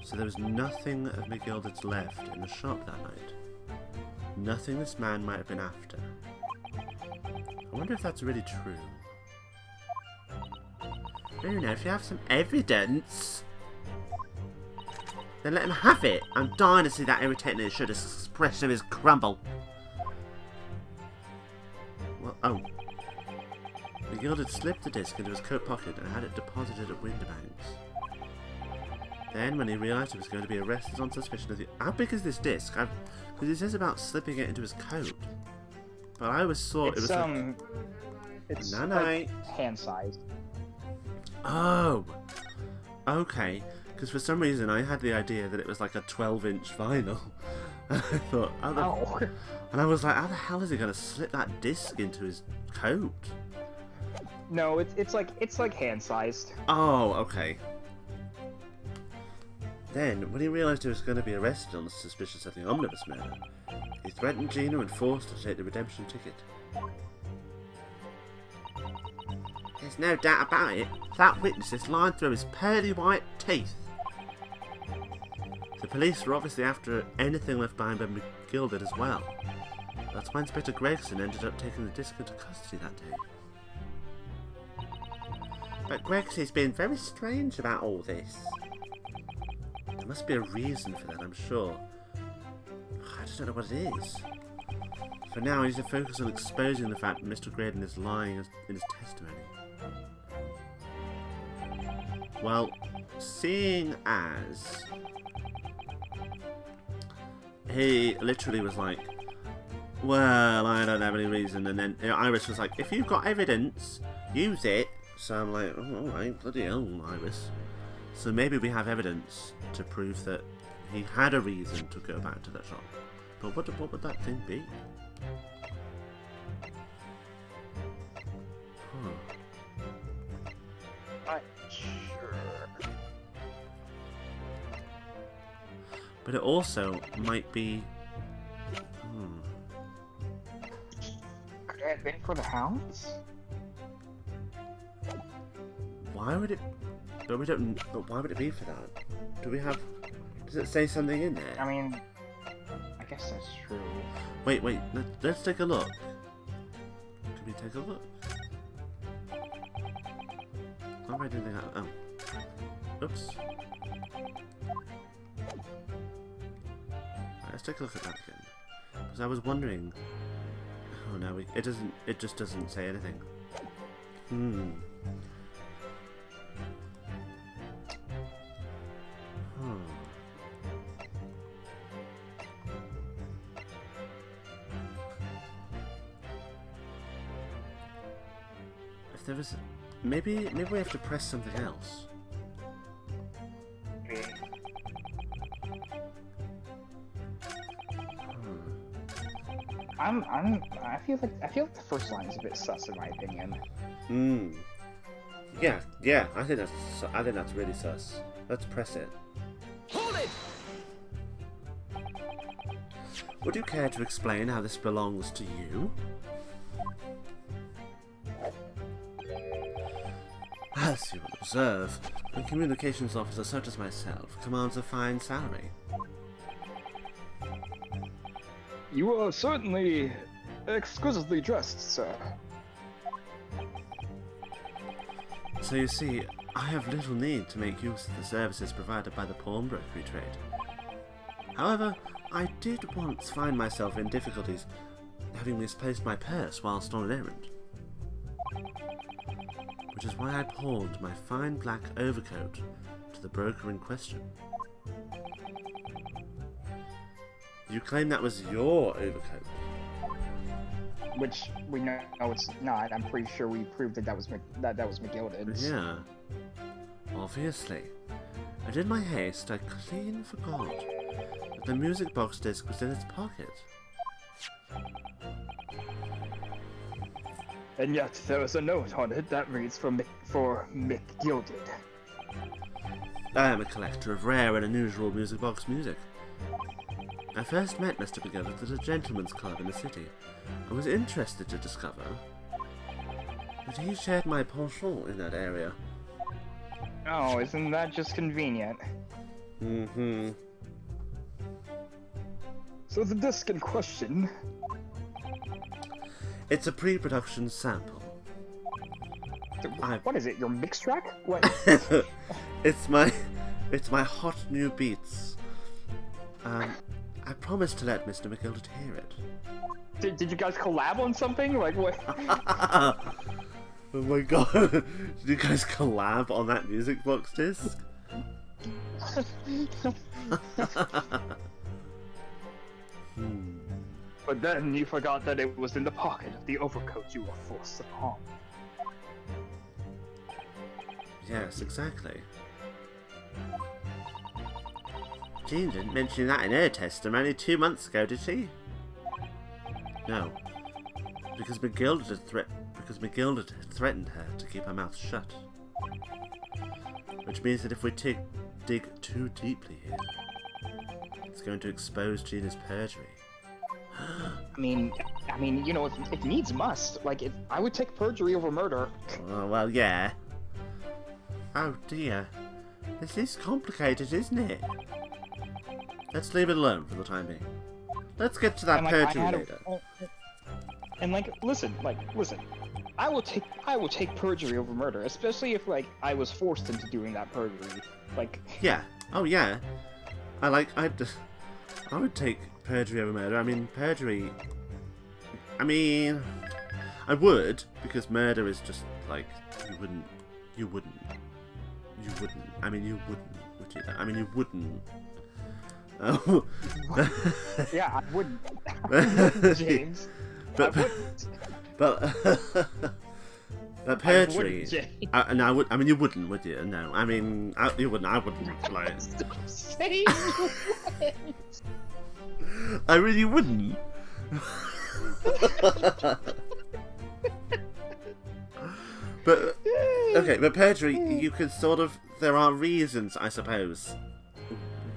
So there was nothing of McGilder's left in the shop that night. Nothing this man might have been after. I wonder if that's really true. I don't know, if you have some evidence, then let him have it. I'm dying to see that irritating should expression of his crumble. Well, oh. McGill had slipped the disc into his coat pocket and had it deposited at Winterbank's. Then, when he realised he was going to be arrested on suspicion of the... How big is this disc? Because he says about slipping it into his coat. But I always thought it was like... It's like hand-sized. Oh! Okay. Because for some reason I had the idea that it was like a 12-inch vinyl. And I thought... Oh. And I was like, how the hell is he going to slip that disc into his coat? No, it's like hand-sized. Oh, okay. Then, when he realised he was going to be arrested on the suspicion of the omnibus murder, he threatened Gina and forced her to take the redemption ticket. There's no doubt about it, that witness is lying through his pearly white teeth. The police were obviously after anything left behind by McGilded as well. That's why Inspector Gregson ended up taking the disc into custody that day. But Gregson's been very strange about all this. There must be a reason for that, I'm sure. I just don't know what it is. For now, I need to focus on exposing the fact that Mr. Graydon is lying in his testimony. Well, seeing as he literally was like, well, I don't have any reason, and then Iris was like, if you've got evidence, use it. So I'm like, oh, alright, bloody hell, Iris. So maybe we have evidence to prove that he had a reason to go back to that shop. But what would that thing be? Not sure. But it also might be... Could it have been for the hounds? Why would it... But we don't... But why would it be for that? Do we have... Does it say something in there? I mean, I guess that's true. Wait, let's take a look. Can we take a look? Not right anything out. Oh. Oops. Right, let's take a look at that again. Because I was wondering... Oh no, it just doesn't say anything. If there was... Maybe we have to press something else. I feel like the first line is a bit sus in my opinion. Yeah, I think that's really sus. Let's press it. Hold it! Would you care to explain how this belongs to you? As you will observe, a communications officer such as myself commands a fine salary. You are certainly exquisitely dressed, sir. So you see, I have little need to make use of the services provided by the pawnbrokery trade. However, I did once find myself in difficulties having misplaced my purse whilst on an errand. Which is why I pawned my fine black overcoat to the broker in question. You claim that was your overcoat? Which we know it's not. I'm pretty sure we proved that that was McGilded's. Yeah. Obviously. And in my haste, I clean forgot that the music box disc was in its pocket. And yet there is a note on it that reads for McGilded. I am a collector of rare and unusual music box music. I first met Mr. McGilded at a gentleman's club in the city, and was interested to discover that he shared my penchant in that area. Oh, isn't that just convenient? Mm-hmm. So the disc in question... It's a pre-production sample. What is it, your mix track? What? It's my hot new beats. I promised to let Mr. McGilded hear it. Did you guys collab on something? Like what? Oh my god! Did you guys collab on that music box disc? But then you forgot that it was in the pocket of the overcoat you were forced upon. Yes, exactly. Jean didn't mention that in her testimony 2 months ago, did she? No. Because McGilded had threatened her to keep her mouth shut. Which means that if we dig too deeply here, it's going to expose Gina's perjury. I mean, you know, if needs must. Like, I would take perjury over murder. Oh, well, yeah. Oh dear. This is complicated, isn't it? Let's leave it alone for the time being. Let's get to that perjury later. And listen. I will take perjury over murder, especially if I was forced into doing that perjury. Yeah. Oh yeah. I would take perjury over murder. I mean, perjury. I would, because murder is just you wouldn't. I mean, you wouldn't. Would you? I mean, you wouldn't. Oh. Yeah, I wouldn't. James. But perjury. I would. I mean, you wouldn't, would you? No. I mean, you wouldn't. I wouldn't. Like. Stop saying what? I really wouldn't. But okay, but perjury, you can sort of. There are reasons, I suppose,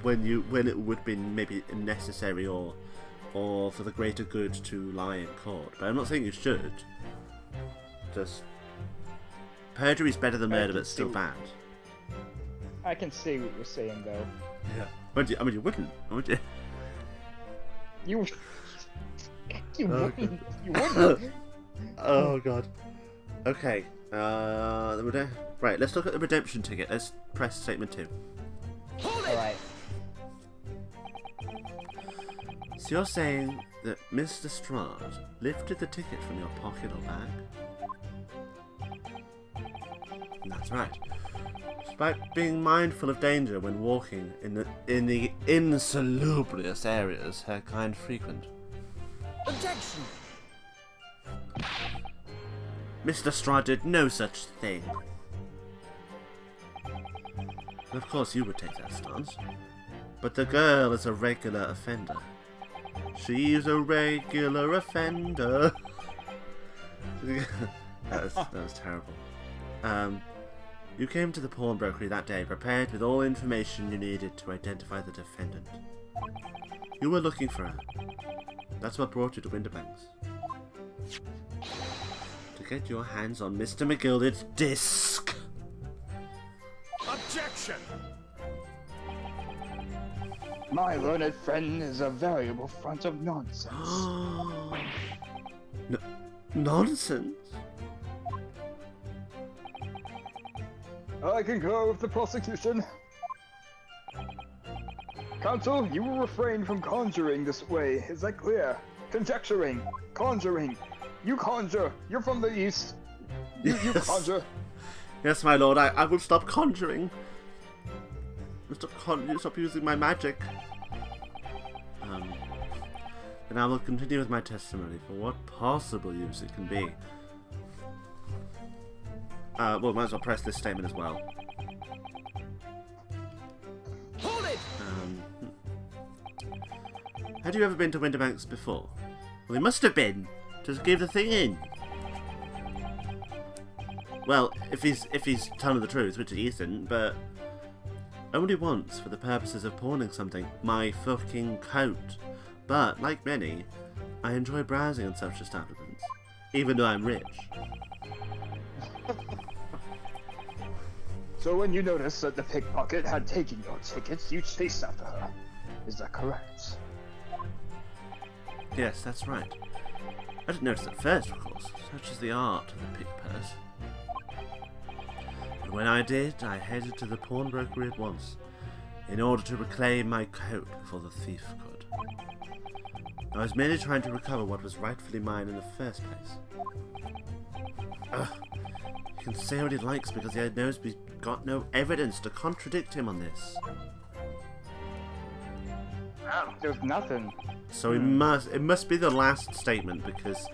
when it would be maybe necessary or for the greater good to lie in court. But I'm not saying you should. Just perjury's better than murder, but it's still bad. I can see what you're saying, though. Yeah. But you wouldn't, would you? You wouldn't. You wouldn't. Oh god. Okay. Right, let's look at the redemption ticket. Let's press statement 2. Alright. So you're saying that Mr. Strahd lifted the ticket from your pocket or bag? That's right. Despite being mindful of danger when walking in the insalubrious areas her kind frequent. Objection! Mr. Strahd did no such thing. And of course you would take that stance. But the girl is a regular offender. She's a regular offender. that was terrible. You came to the pawnbrokery that day prepared with all information you needed to identify the defendant. You were looking for her. That's what brought you to Winterbanks. To get your hands on Mr. McGilded's disc. Objection! My learned friend is a variable front of nonsense. Nonsense? I concur with the prosecution. Counsel, you will refrain from conjuring this way. Is that clear? Conjecturing. Conjuring. You conjure. You're from the east. You Yes. conjure. Yes, my lord, I will stop conjuring. Stop using my magic. And I will continue with my testimony for what possible use it can be. Well, might as well press this statement as well. Hold it! Had you ever been to Winterbanks before? Well, he must have been. Just give the thing in. Well, if he's telling the truth, which he isn't, but only once for the purposes of pawning something. My fucking coat. But, like many, I enjoy browsing on such establishments, even though I'm rich. So when you noticed that the pickpocket had taken your tickets, you chased after her. Is that correct? Yes, that's right. I didn't notice at first, of course, such is the art of the pick purse. But when I did, I headed to the pawnbrokery at once, in order to reclaim my coat before the thief could. I was merely trying to recover what was rightfully mine in the first place. Ugh. He can say what he likes because he knows we've got no evidence to contradict him on this. There's nothing. So it must be the last statement because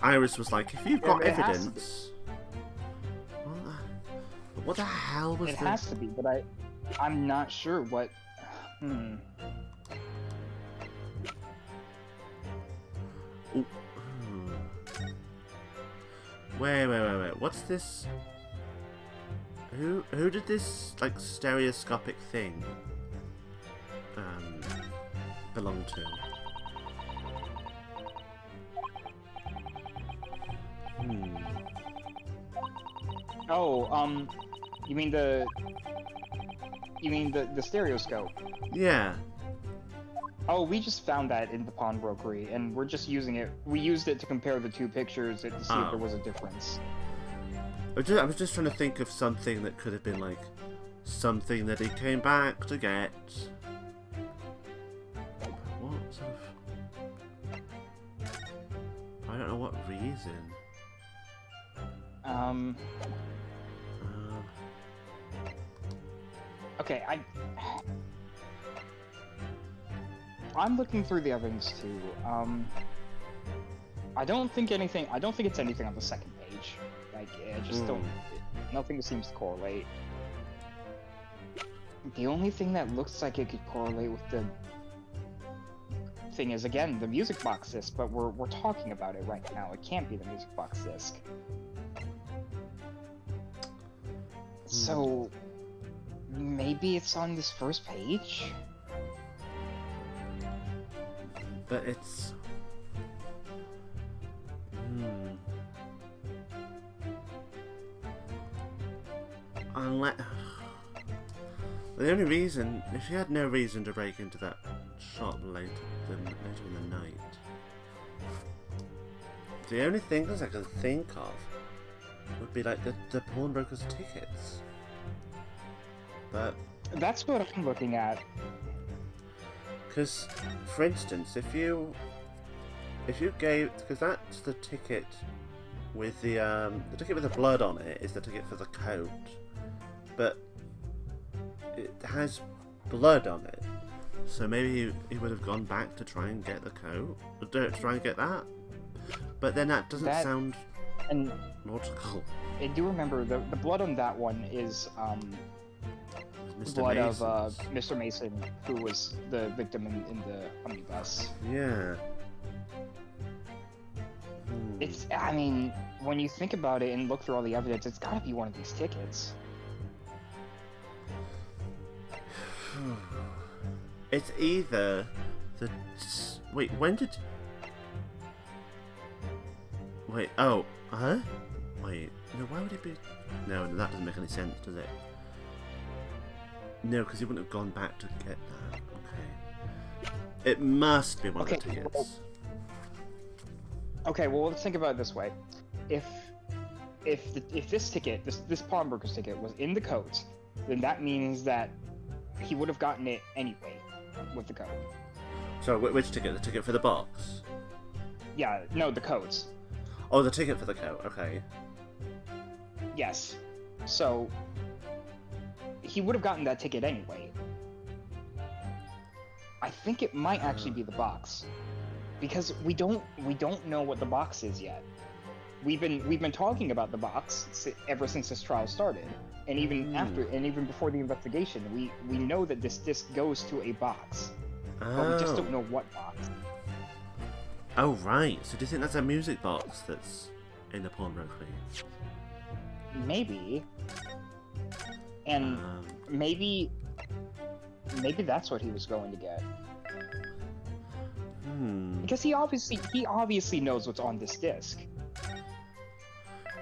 Iris was like, if you've got it has to be. evidence... What the hell was It the... has to be, but I'm not sure what... Ooh. Wait. What's this? Who did this, like, stereoscopic thing belong to? Oh, you mean the stereoscope? Yeah. Oh, we just found that in the pawnbrokery, and we're just using it. We used it to compare the two pictures to see if there was a difference. I was just trying to think of something that could have been like something that he came back to get. What sort of... I don't know what reason. Okay, I'm looking through the evidence too. I don't think it's anything on the second page. Like, I just don't. Nothing seems to correlate. The only thing that looks like it could correlate with the thing is, again, the music box disc, but we're talking about it right now. It can't be the music box disc. So maybe it's on this first page? But it's... Unless... The only reason... If you had no reason to break into that shop later in the night... The only things I can think of would be like the pawnbroker's tickets. But... That's what I'm looking at. Because, for instance, if you gave... Because that's the ticket with the ticket with the blood on it is the ticket for the coat. But it has blood on it. So maybe he would have gone back to try and get the coat. To try and get that. But then that doesn't sound logical. I do remember the blood on that one is Mr. blood Mason's. of Mr. Mason, who was the victim in the omnibus. Yeah. It's, I mean, when you think about it and look through all the evidence, it's gotta be one of these tickets. It's either the... Wait, when did... Wait, oh, huh? Wait, no, why would it be... No, that doesn't make any sense, does it? No, because he wouldn't have gone back to get that. Okay. It must be one of the tickets. Okay, well, let's think about it this way. If if this ticket, this pawnbroker's ticket, was in the codes, then that means that he would have gotten it anyway with the code. So which ticket? The ticket for the box? Yeah, no, the codes. Oh, the ticket for the code. Okay. Yes. So he would have gotten that ticket anyway. I think it might actually be the box, because we don't know what the box is yet. We've been talking about the box ever since this trial started, and even before the investigation, we know that this disc goes to a box, but we just don't know what box. Oh right. So do you think that's a music box that's in the pawnbrokery? Maybe. And maybe that's what he was going to get. Because he obviously knows what's on this disc.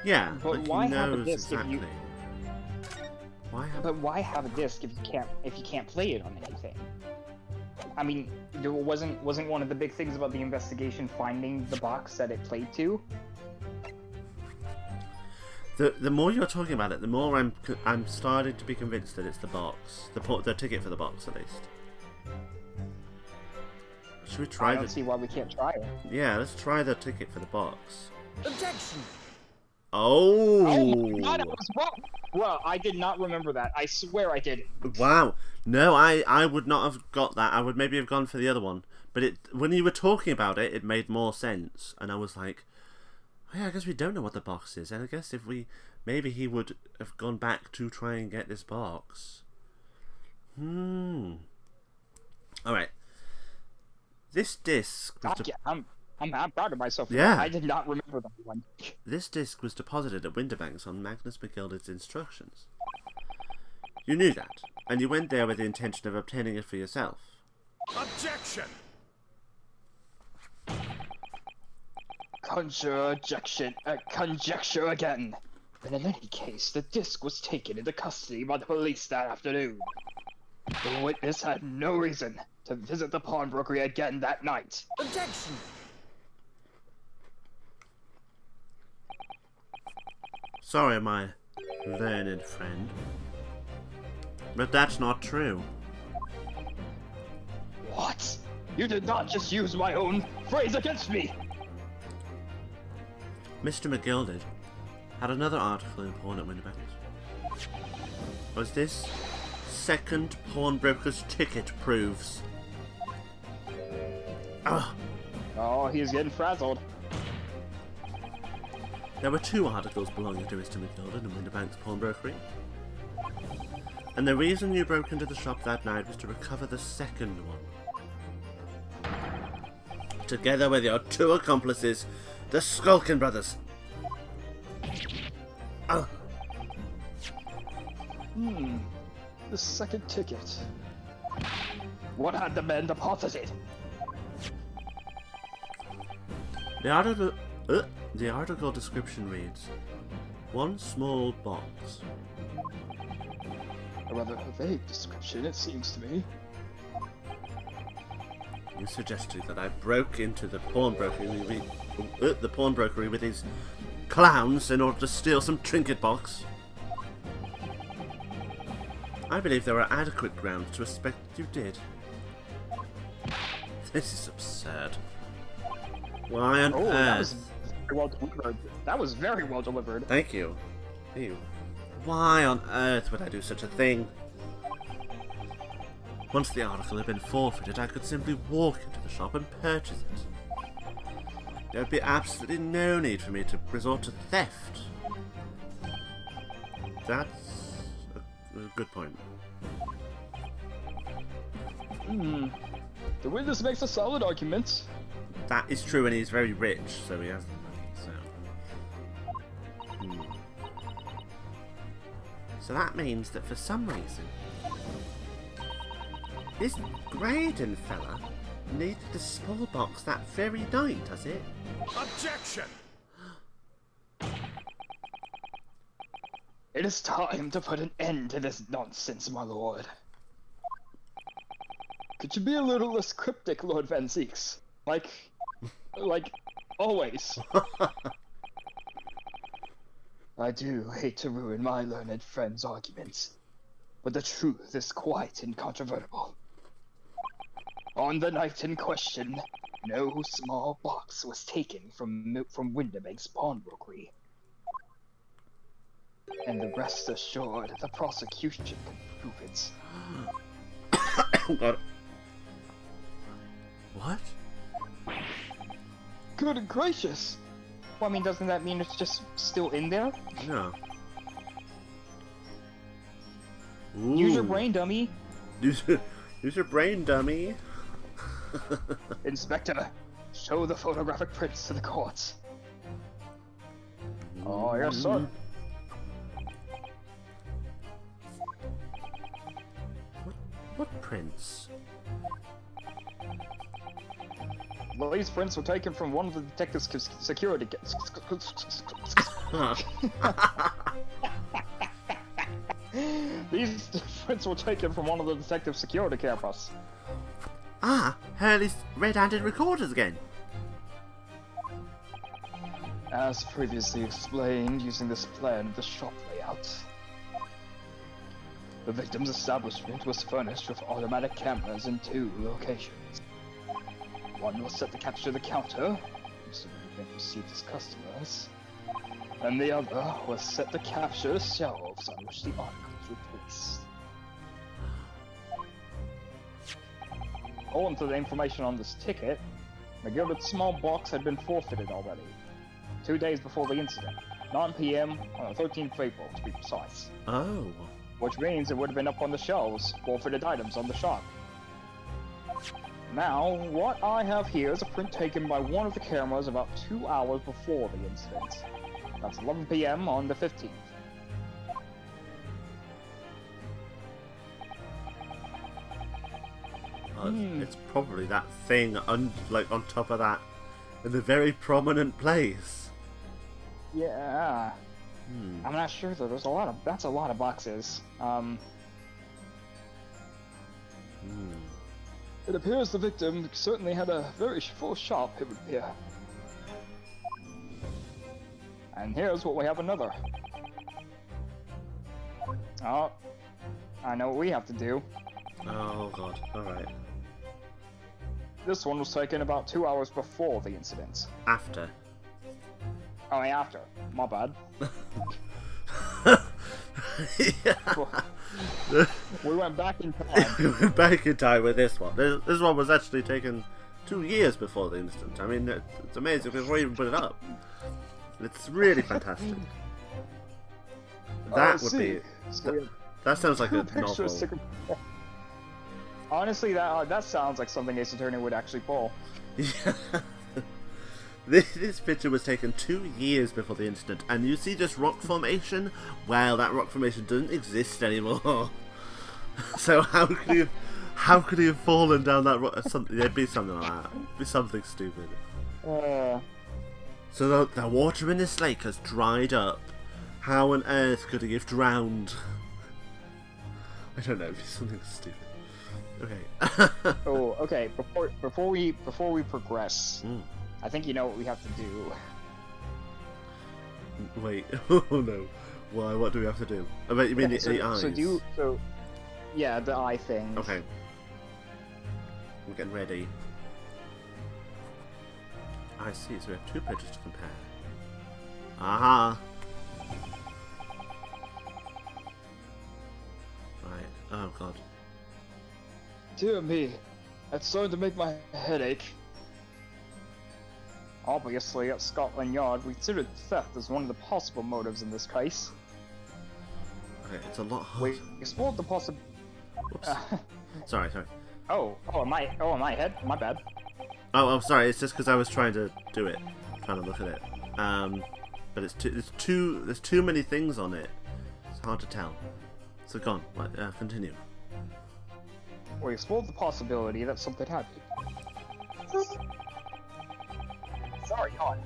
Yeah, but like why he have a knows disc exactly. if you? But why have a disc if you can't play it on anything? I mean, there wasn't one of the big things about the investigation finding the box that it played to? The more you're talking about it, the more I'm starting to be convinced that it's the box, the ticket for the box at least. Should we try? I don't see why we can't try it. Yeah, let's try the ticket for the box. Objection. Oh! Oh my god, I was wrong! Well, I did not remember that. I swear I did. Wow. No, I would not have got that. I would maybe have gone for the other one. But when you were talking about it, it made more sense. And I was like, oh, yeah, I guess we don't know what the box is. And I guess maybe he would have gone back to try and get this box. Alright. This disc... I'm proud of myself. Yeah. I did not remember that one. This disc was deposited at Winterbanks on Magnus McGilda's instructions. You knew that, and you went there with the intention of obtaining it for yourself. Objection. Conjecture again. But in any case, the disc was taken into custody by the police that afternoon. The witness had no reason to visit the pawnbroker again that night. Objection. Sorry, my learned friend. But that's not true. What? You did not just use my own phrase against me! Mr. McGilded had another article in Pawn at Winterbanks. Was this second pawnbroker's ticket proves? Ah! Oh, he's getting frazzled. There were 2 articles belonging to Mr. McGilded in Winterbanks pawnbrokery. And the reason you broke into the shop that night was to recover the second one. Together with your 2 accomplices, the Skulkin brothers. Oh. The second ticket. What had the men deposited? The article description reads, 1 small box. A rather vague description, it seems to me. You suggested that I broke into the pawnbrokery with these clowns in order to steal some trinket box. I believe there are adequate grounds to suspect you did. This is absurd. Why on earth? That was very well delivered. Thank you. Ew. Why on earth would I do such a thing? Once the article had been forfeited, I could simply walk into the shop and purchase it. There would be absolutely no need for me to resort to theft. That's a good point. The witness makes a solid argument. That is true, and he's very rich, so he has the money, so... So that means that for some reason, this Graydon fella needed the small box that very night, does it? Objection. It is time to put an end to this nonsense, my lord. Could you be a little less cryptic, Lord Van Zeeks? Like always. I do hate to ruin my learned friend's arguments, but the truth is quite incontrovertible. On the night in question, no small box was taken from Windermeg's pawnbrokery. And the rest assured the prosecution can prove it. Oh god. What? Good gracious! Well, I mean, doesn't that mean it's just still in there? No. Use your Ooh. brain, dummy! Use your brain, dummy. Inspector, show the photographic prints to the courts. Oh, yes, sir. What prints? Well, these prints were taken from one of the detective's security. Huh. These prints were taken from one of the detective's security cameras. Ah, Hurley's red-handed recorders again. As previously explained, using this plan of the shop layout, the victim's establishment was furnished with automatic cameras in 2 locations. One was set to capture the counter, so the event received his customers, and the other was set to capture the shelves on which the articles were placed. According to the information on this ticket, the gilded small box had been forfeited already, 2 days before the incident, 9 PM on the 13th of April to be precise. Oh. Which means it would have been up on the shelves, forfeited items on the shop. Now, what I have here is a print taken by one of the cameras about 2 hours before the incident. That's 11 PM on the 15th. It's probably that thing on top of that, in a very prominent place. Yeah. I'm not sure though. That's a lot of boxes. It appears the victim certainly had a very full shop, it would appear. And here's what we have another. Oh, I know what we have to do. Oh god, alright. This one was taken about 2 hours before the incident. After. Oh, after. My bad. We went back in time. We went back in time with this one. This one was actually taken 2 years before the incident. I mean, it's amazing before you even put it up. It's really fantastic. That would be... That sounds like a novel. Honestly, that sounds like something Ace Attorney would actually pull. Yeah. This picture was taken 2 years before the incident, and you see this rock formation? Well, that rock formation doesn't exist anymore. So how could he have fallen down that rock? It'd be something like that. It'd be something stupid. So the water in this lake has dried up. How on earth could he have drowned? I don't know. It'd be something stupid. Okay. Oh, okay. Before we progress, I think you know what we have to do. Wait. Oh no. Why? What do we have to do? I bet you mean the eyes. Yeah, the eye thing. Okay. We're getting ready. I see. So we have 2 pictures to compare. Aha. Right. Oh god. Dear me, that's starting to make my head ache. Obviously, at Scotland Yard, we considered theft as one of the possible motives in this case. Okay, it's a lot harder. We explored the Whoops. Sorry. Oh, my head? My bad. Oh, sorry. It's just because I was trying to do it, trying to look at it. But there's too many things on it. It's hard to tell. So go on. Continue. We explored the possibility that something happened. Sorry, God.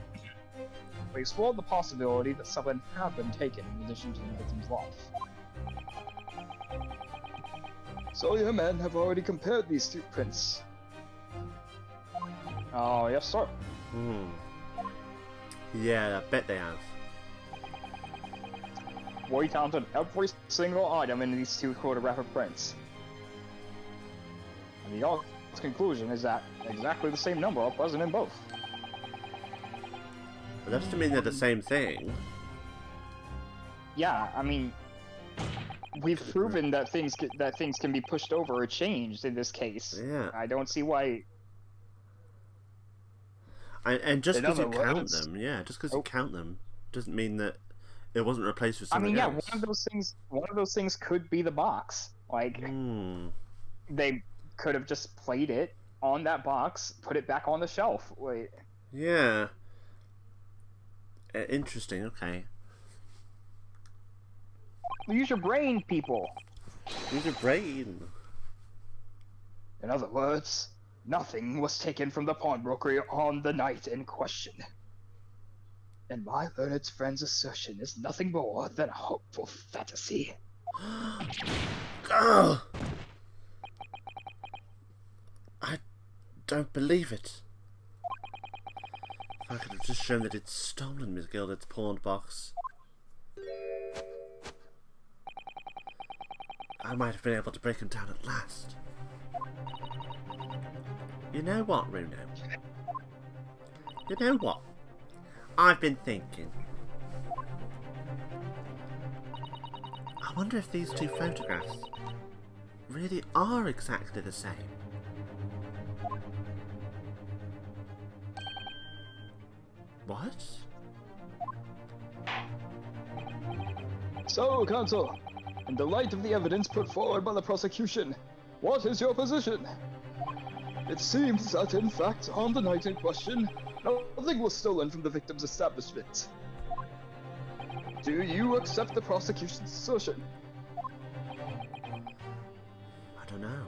We explored the possibility that something had been taken in addition to the victim's life. So your men have already compared these 2 prints. Oh, yes, sir. Yeah, I bet they have. We counted every single item in these two photographic prints. And the author's conclusion is that exactly the same number are present in both. But that doesn't mean they're the same thing. Yeah, I mean, we've proven that things can be pushed over or changed in this case. Yeah. I don't see why. And just In because you other count words- them, yeah, just because Oh. you count them doesn't mean that it wasn't replaced with I something mean, yeah, else. one of those things could be the box. Like, Hmm. they could have just played it on that box, put it back on the shelf. Wait. Yeah. Interesting, okay. Use your brain, people. Use your brain. In other words, nothing was taken from the pawnbroker on the night in question. And my learned friend's assertion is nothing more than a hopeful fantasy. Ugh! I don't believe it. If I could have just shown that it's stolen Miss Gilded's pawned box, I might have been able to break him down at last. You know what, Runo? You know what? I've been thinking. I wonder if these two photographs really are exactly the same. What? So, counsel, in the light of the evidence put forward by the prosecution, what is your position? It seems that, in fact, on the night in question, nothing was stolen from the victim's establishment. Do you accept the prosecution's assertion? I don't know.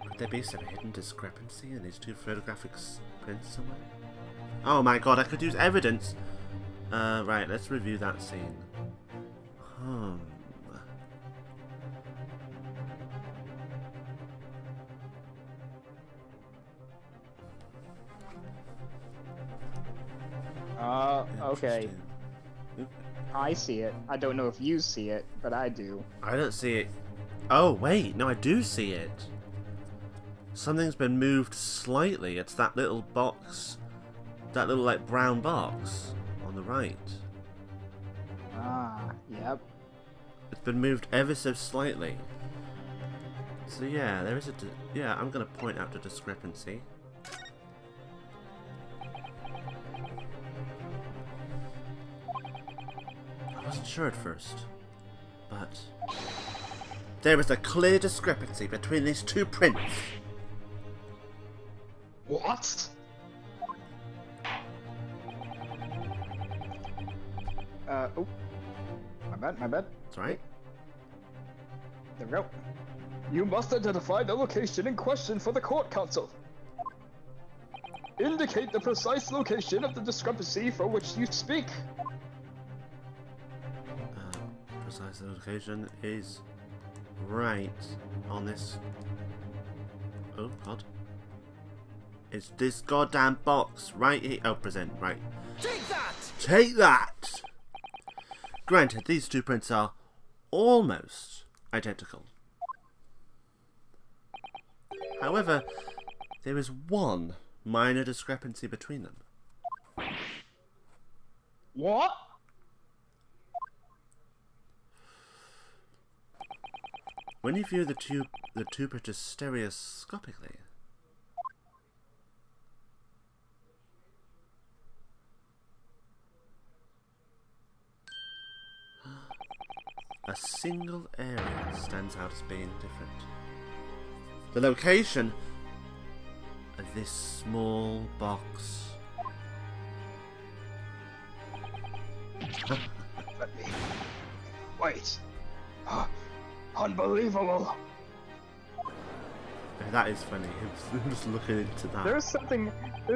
Could there be some hidden discrepancy in these two photographic prints somewhere? Oh my god, I could use evidence! Right, let's review that scene. Okay. Interesting. Oop. I see it. I don't know if you see it, but I do. I don't see it. Oh, wait, no, I do see it. Something's been moved slightly. It's that little box. That little, like, brown box on the right. Ah, yep. It's been moved ever so slightly. So yeah, there is a... yeah, I'm going to point out the discrepancy. I wasn't sure at first, but... there is a clear discrepancy between these two prints. What? Oh. My bad. That's right. There we go. You must identify the location in question for the court, counsel. Indicate the precise location of the discrepancy for which you speak. Precise location is right on this... oh god. It's this goddamn box right here. Oh, present, right. Take that! Take that! Granted, these two prints are almost identical. However, there is one minor discrepancy between them. What? When you view the two pictures stereoscopically, a single area stands out as being different. The location of this small box. Let me... Wait. Unbelievable. That is funny. I'm just looking into that. There's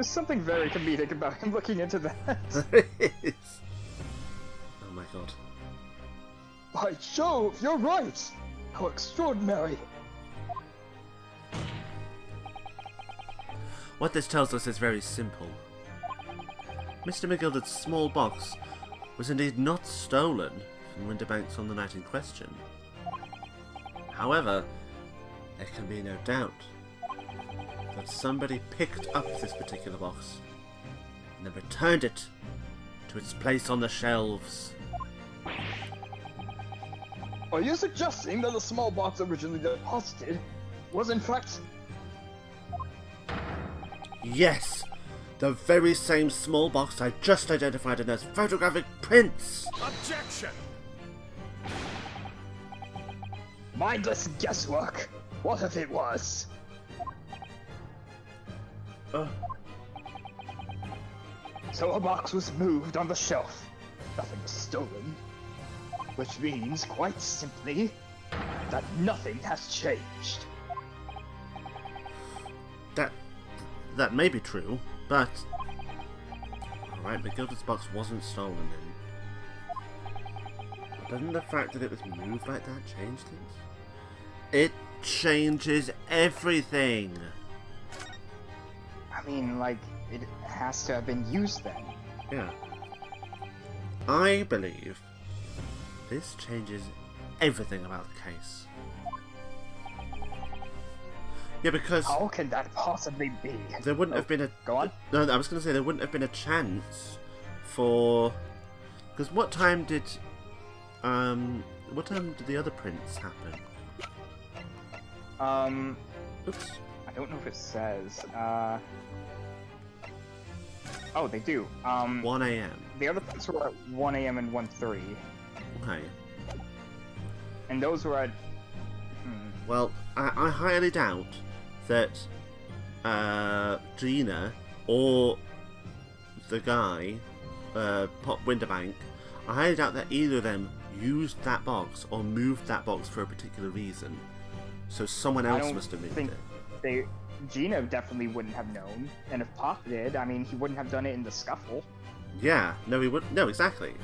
something very comedic about him looking into that. There is. Oh my god. By Jove, you're right! How extraordinary! What this tells us is very simple. Mr. McGilded's small box was indeed not stolen from Winterbanks on the night in question. However, there can be no doubt that somebody picked up this particular box and then returned it to its place on the shelves. Are you suggesting that the small box originally deposited was in fact... Yes! The very same small box I just identified in those photographic prints! Objection! Mindless guesswork! What if it was? So a box was moved on the shelf. Nothing was stolen. Which means, quite simply, that nothing has changed. That may be true, but... Alright, McGilded's box wasn't stolen then. But doesn't the fact that it was moved like that change things? It changes everything! I mean, like, it has to have been used then. Yeah. I believe this changes everything about the case. Yeah, because How can that possibly be? there wouldn't have been a... Go on. No, I was going to say there wouldn't have been a chance for... Because what time did the other prints happen? Oops. I don't know if it says. Oh, they do. 1 a.m. The other prints were at 1 a.m. and 1:03, Okay. and those were at. Well, I highly doubt that Gina or the guy, Pop Winterbank, I highly doubt that either of them used that box or moved that box for a particular reason. So someone I else don't must have moved think it. Gino definitely wouldn't have known, and if Pop did, I mean, he wouldn't have done it in the scuffle. Yeah, no, he wouldn't. No, exactly.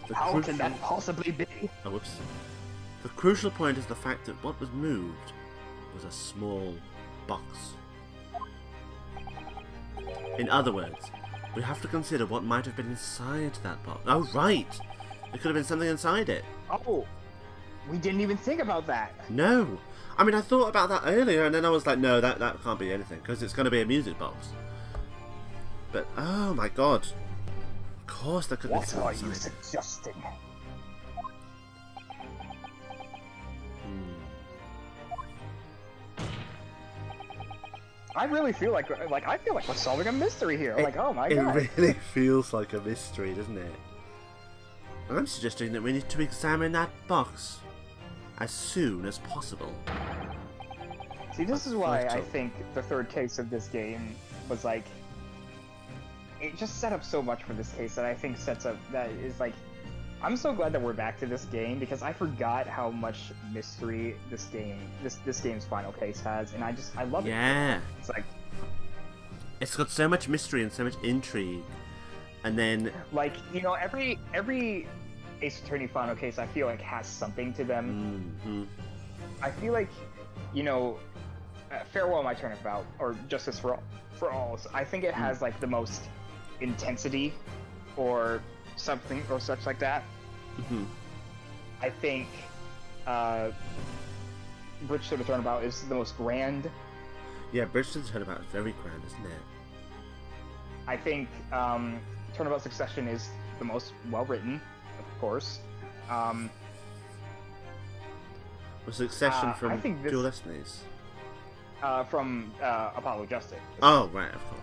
The How crucial... can that possibly be? Oh, whoops. The crucial point is the fact that what was moved was a small box. In other words, we have to consider what might have been inside that box. Oh, right! There could have been something inside it. Oh, we didn't even think about that. No! I mean, I thought about that earlier, and then I was like, no, that can't be anything, because it's going to be a music box. But, oh my god. Of course there could be What something are you inside. suggesting? I really feel like we're solving a mystery here. Like, oh my god. It really feels like a mystery, doesn't it? I'm suggesting that we need to examine that box as soon as possible. See, this is why I Vital. think the third case of this game was like, it just set up so much for this case that I think sets up, that is like, I'm so glad that we're back to this game, because I forgot how much mystery this game's final case has, and I love it. Yeah. It's like, It's got so much mystery and so much intrigue. And then... like, you know, every Ace Attorney final case I feel like has something to them. Mhm. I feel like, you know, Farewell My Turnabout, or Justice for All, I think it has like the most intensity or something or such like that. Mhm. I think Bridge to the Turnabout is the most grand. Yeah, Bridge to the Turnabout is very grand, isn't it? I think Turnabout Succession is the most well written, of course. Was Succession I from think this- Dual Destinies? From Apollo Justice. Oh, right, of course.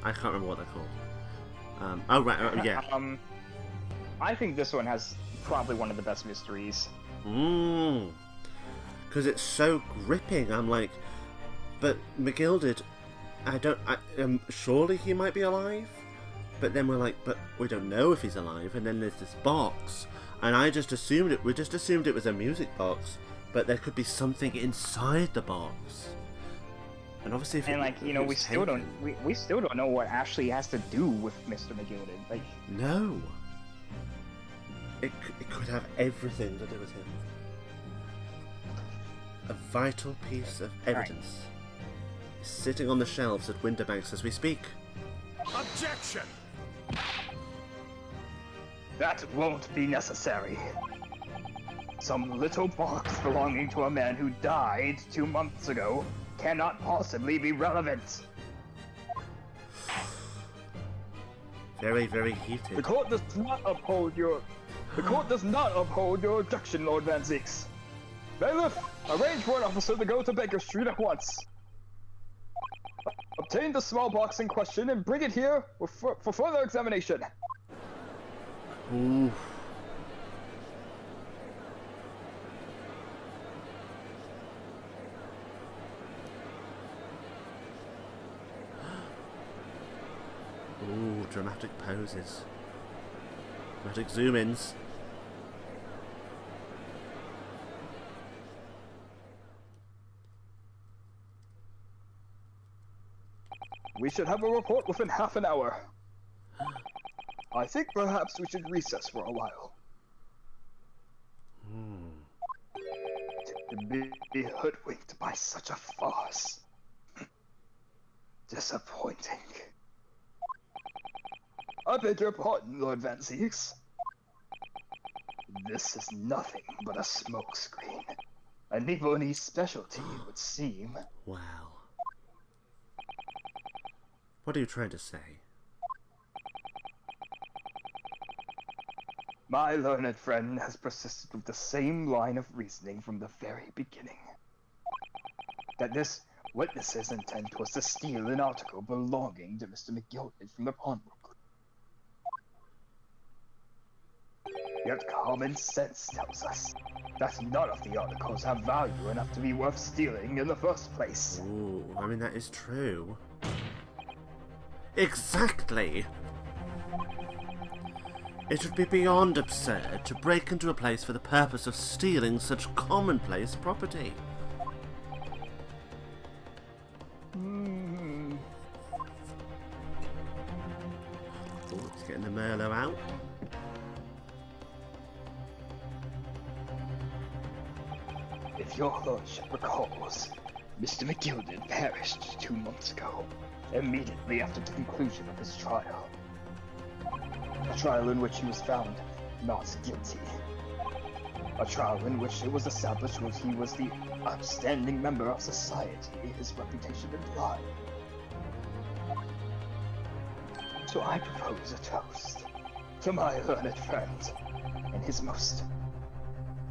I can't remember what they're called. Oh, right, yeah. I think this one has probably one of the best mysteries. Because it's so gripping. I'm like, but McGilded, surely he might be alive? But then we're like, but we don't know if he's alive. And then there's this box, and we just assumed it was a music box, but there could be something inside the box. And obviously, if And it, like, you if know, it we was still taken- don't we still don't know what Ashley has to do with Mr. McGilded. Like, No. It could have everything to do with him. A vital piece of evidence sitting on the shelves at Winterbanks as we speak. Objection! That won't be necessary. Some little box belonging to a man who died 2 months ago cannot possibly be relevant. Very, very heated. The court does not uphold your objection, Lord Van Zeeks. Bailiff, arrange for an officer to go to Baker Street at once. Obtain the small box in question and bring it here for further examination. Ooh. Ooh, dramatic poses. Dramatic zoom-ins. We should have a report within half an hour. I think perhaps we should recess for a while. To be hoodwinked by such a farce. Disappointing. I beg your pardon, Lord Van Zeeks. This is nothing but a smokescreen. A Nibonese specialty, it would seem. Wow. What are you trying to say? My learned friend has persisted with the same line of reasoning from the very beginning. That this witness's intent was to steal an article belonging to Mr. McGilded from the pawnbroker. Yet common sense tells us that none of the articles have value enough to be worth stealing in the first place. Ooh, I mean, that is true. Exactly! It would be beyond absurd to break into a place for the purpose of stealing such commonplace property. Oh, it's getting the Merlot out. If your lordship recalls, Mr. McGilded perished 2 months ago, immediately after the conclusion of his trial. A trial in which he was found not guilty. A trial in which it was established that he was the upstanding member of society his reputation implied. So I propose a toast to my learned friend and his most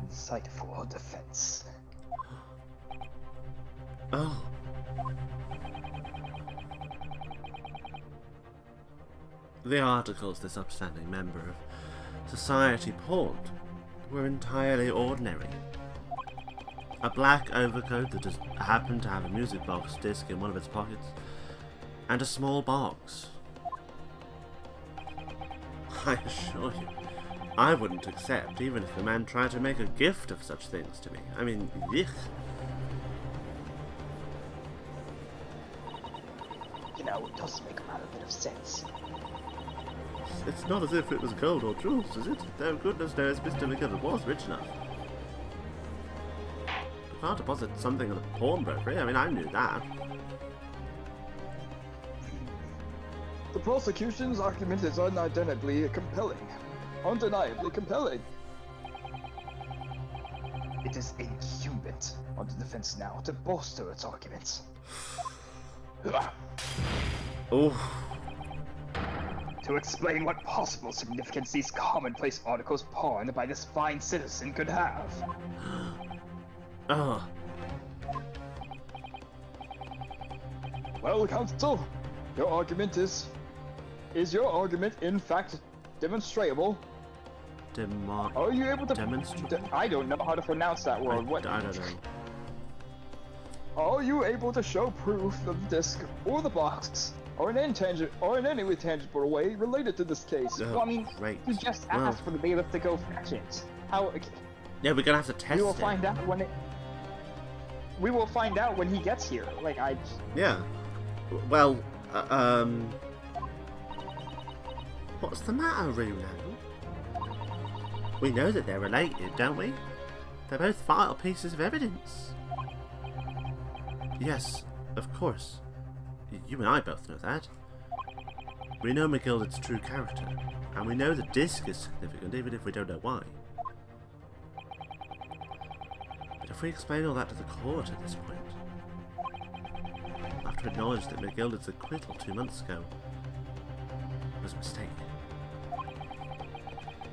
insightful defense. Oh. The articles this upstanding member of society pawned were entirely ordinary. A black overcoat that just happened to have a music box disc in one of its pockets, and a small box. I assure you, I wouldn't accept even if the man tried to make a gift of such things to me. I mean, yuck. You know, it does make a bit of sense. It's not as if it was gold or jewels, is it? Though goodness knows Mr. McGill was rich enough. You can't deposit something at a pawnbroker. I mean, I knew that. The prosecution's argument is undeniably compelling. Undeniably compelling. It is incumbent on the defense now to bolster its arguments. Oh. To explain what possible significance these commonplace articles pawned by this fine citizen could have. Oh. Well, counsel, your argument is your argument in fact demonstrable? Are you able to demonstrable? I don't know how to pronounce that word. I don't know. Are you able to show proof that the disc or the box or in any tangible way related to this case? Oh, Well, I mean, great. you just Well. asked for the bailiff to go fetch it. How? Yeah, we're gonna have to test We will it. find out when it. We will find out when he gets here. Like I. Yeah. Well, what's the matter, Runo? We know that they're related, don't we? They're both vital pieces of evidence. Yes, Of course. You and I both know that. We know McGilded's true character, and we know the disc is significant even if we don't know why. But if we explain all that to the court at this point, after acknowledge that McGilded's acquittal 2 months ago was a mistake,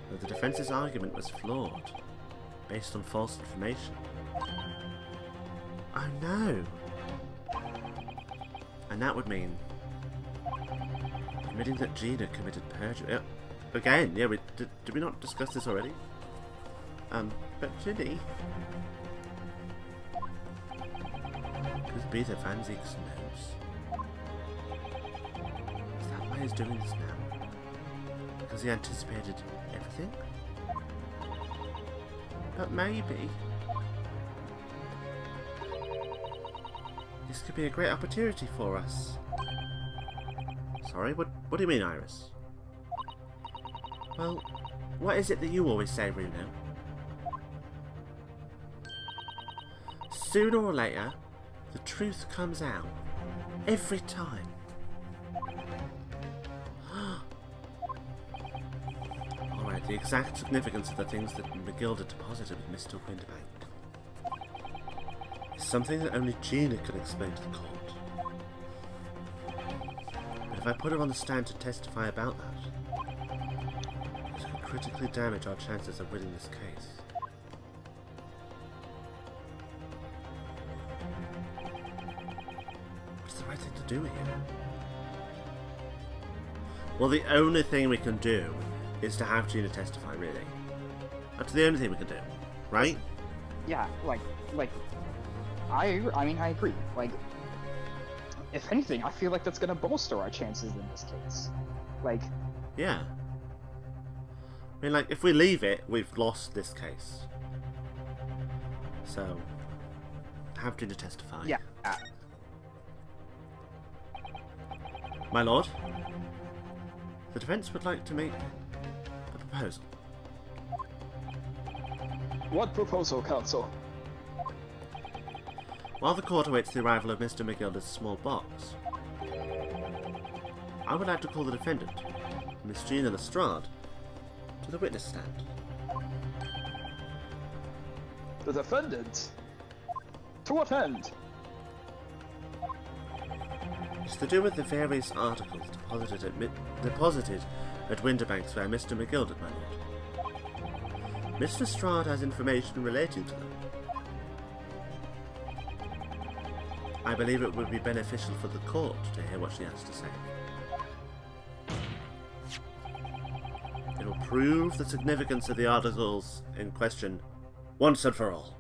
that the defence's argument was flawed, based on false information. Oh no! And that would mean admitting that Gina committed perjury. Again, yeah, did we not discuss this already? But Ginny could be the Van Zeek's nose. Is that why he's doing this now? Because he anticipated everything? But maybe this could be a great opportunity for us. Sorry, what do you mean, Iris? Well, what is it that you always say, Bruno? Sooner or later, the truth comes out. Every time. Alright, the exact significance of the things that McGilda deposited with Mr. Winterbank is something that only Gina can explain to the court. But if I put her on the stand to testify about that, it could critically damage our chances of winning this case. What's the right thing to do here? Well, the only thing we can do is to have Gina testify, really. That's the only thing we can do, right? Yeah, I mean, I agree. Like, if anything, I feel like that's gonna bolster our chances in this case. Like, yeah. I mean, like, if we leave it, we've lost this case. So, have Gina testify. yeah. My lord, the defence would like to make a proposal. What proposal, counsel? While the court awaits the arrival of Mr. McGilda's small box, I would like to call the defendant, Miss Gina Lestrade, to the witness stand. The defendant? To what end? It's to do with the various articles deposited at Winterbanks by Mr. McGilda, my lord. Miss Lestrade has information relating to them. I believe it would be beneficial for the court to hear what she has to say. It will prove the significance of the articles in question once and for all.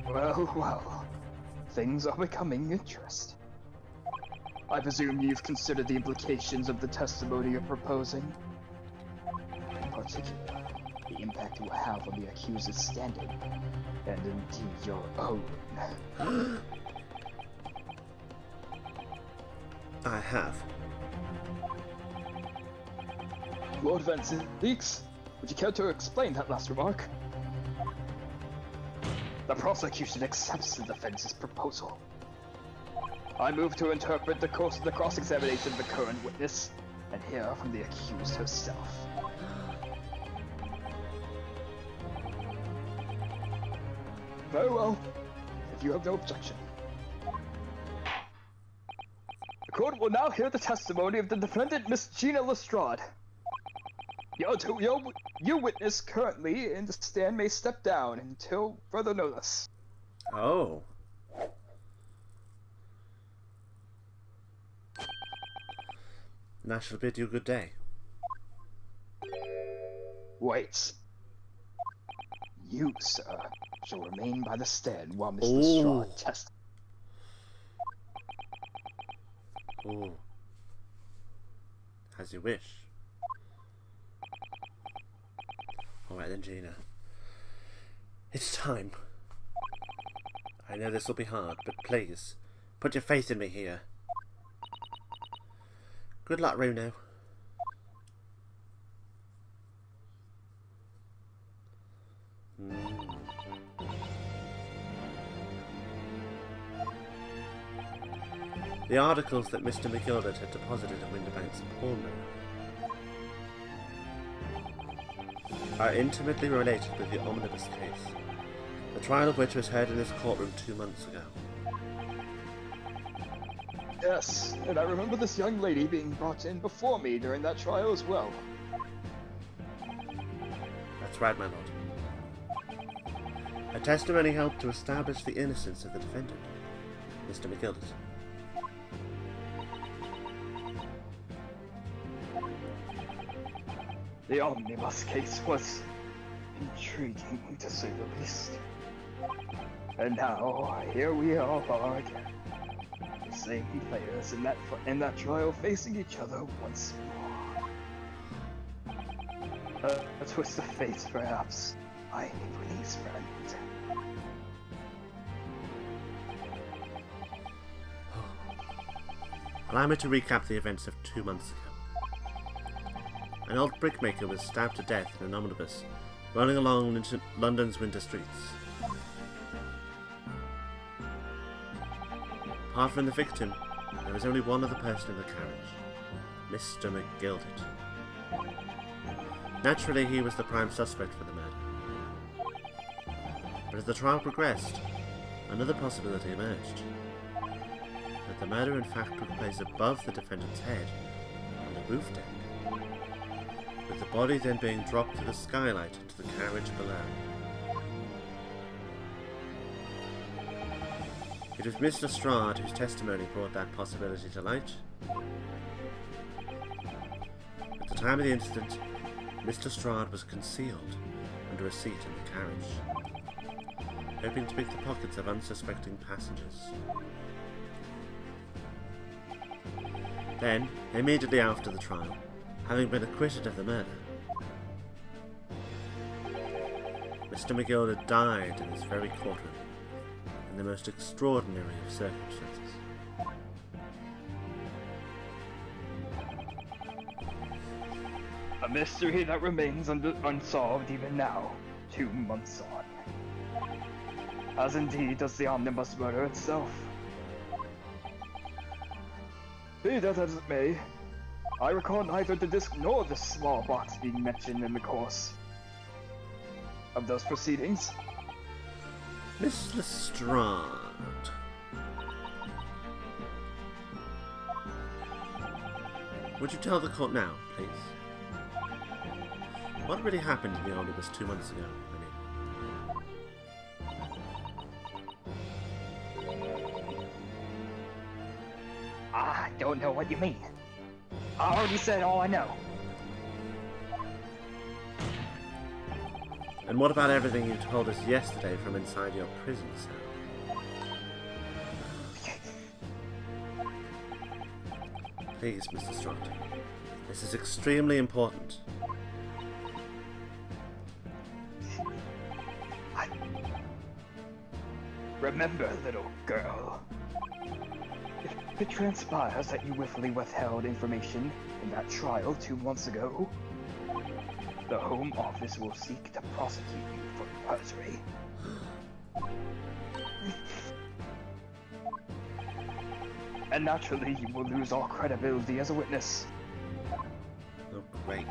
Well, things are becoming interesting. I presume you've considered the implications of the testimony you're proposing? In particular, the impact it will have on the accused's standing, and indeed your own. I have. Lord Van Zeeks, would you care to explain that last remark? The prosecution accepts the defense's proposal. I move to interpret the course of the cross-examination of the current witness and hear from the accused herself. Very well, if you have no objection. The court will now hear the testimony of the defendant, Miss Gina Lestrade. Your witness currently in the stand may step down until further notice. Oh. And I shall bid you good day. Wait. You, sir, shall remain by the stand while Miss Oh. Lestrade testifies. Oh. As you wish. Alright then, Gina. It's time. I know this will be hard, but please, put your faith in me here. Good luck, Runo. The articles that Mr. McGilded had deposited in Winterbank's pawn room are intimately related with the omnibus case, the trial of which was heard in this courtroom 2 months ago. Yes, and I remember this young lady being brought in before me during that trial as well. That's right, my lord. Her testimony helped to establish the innocence of the defendant, Mr. McGilded. The omnibus case was intriguing, to say the least. And now, here we all are again. The same players in that trial facing each other once more. A twist of fate, perhaps. I need release, friend. Allow me to recap the events of 2 months ago. An old brickmaker was stabbed to death in an omnibus, running along London's winter streets. Apart from the victim, there was only one other person in the carriage, Mr. McGilded. Naturally, he was the prime suspect for the murder. But as the trial progressed, another possibility emerged. That the murder in fact took place above the defendant's head, on the roof deck, with the body then being dropped through the skylight into the carriage below. It was Mr. Strahd whose testimony brought that possibility to light. At the time of the incident, Mr. Strahd was concealed under a seat in the carriage, hoping to pick the pockets of unsuspecting passengers. Then, immediately after the trial, having been acquitted of the murder, Mr. McGilded died in this very courtroom, in the most extraordinary of circumstances. A mystery that remains unsolved even now, 2 months on. As indeed does the omnibus murder itself. Be that as it may, I recall neither the disc nor the small box being mentioned in the course of those proceedings. Miss Lestrade. Would you tell the court now, please? What really happened in the omnibus 2 months ago, I don't know what you mean. I already said all I know. And what about everything you told us yesterday from inside your prison cell? Please, Mr. Strahd. This is extremely important. Remember, little girl. If it transpires that you willfully withheld information in that trial 2 months ago, the Home Office will seek to prosecute you for perjury. And naturally, you will lose all credibility as a witness. Oh, great.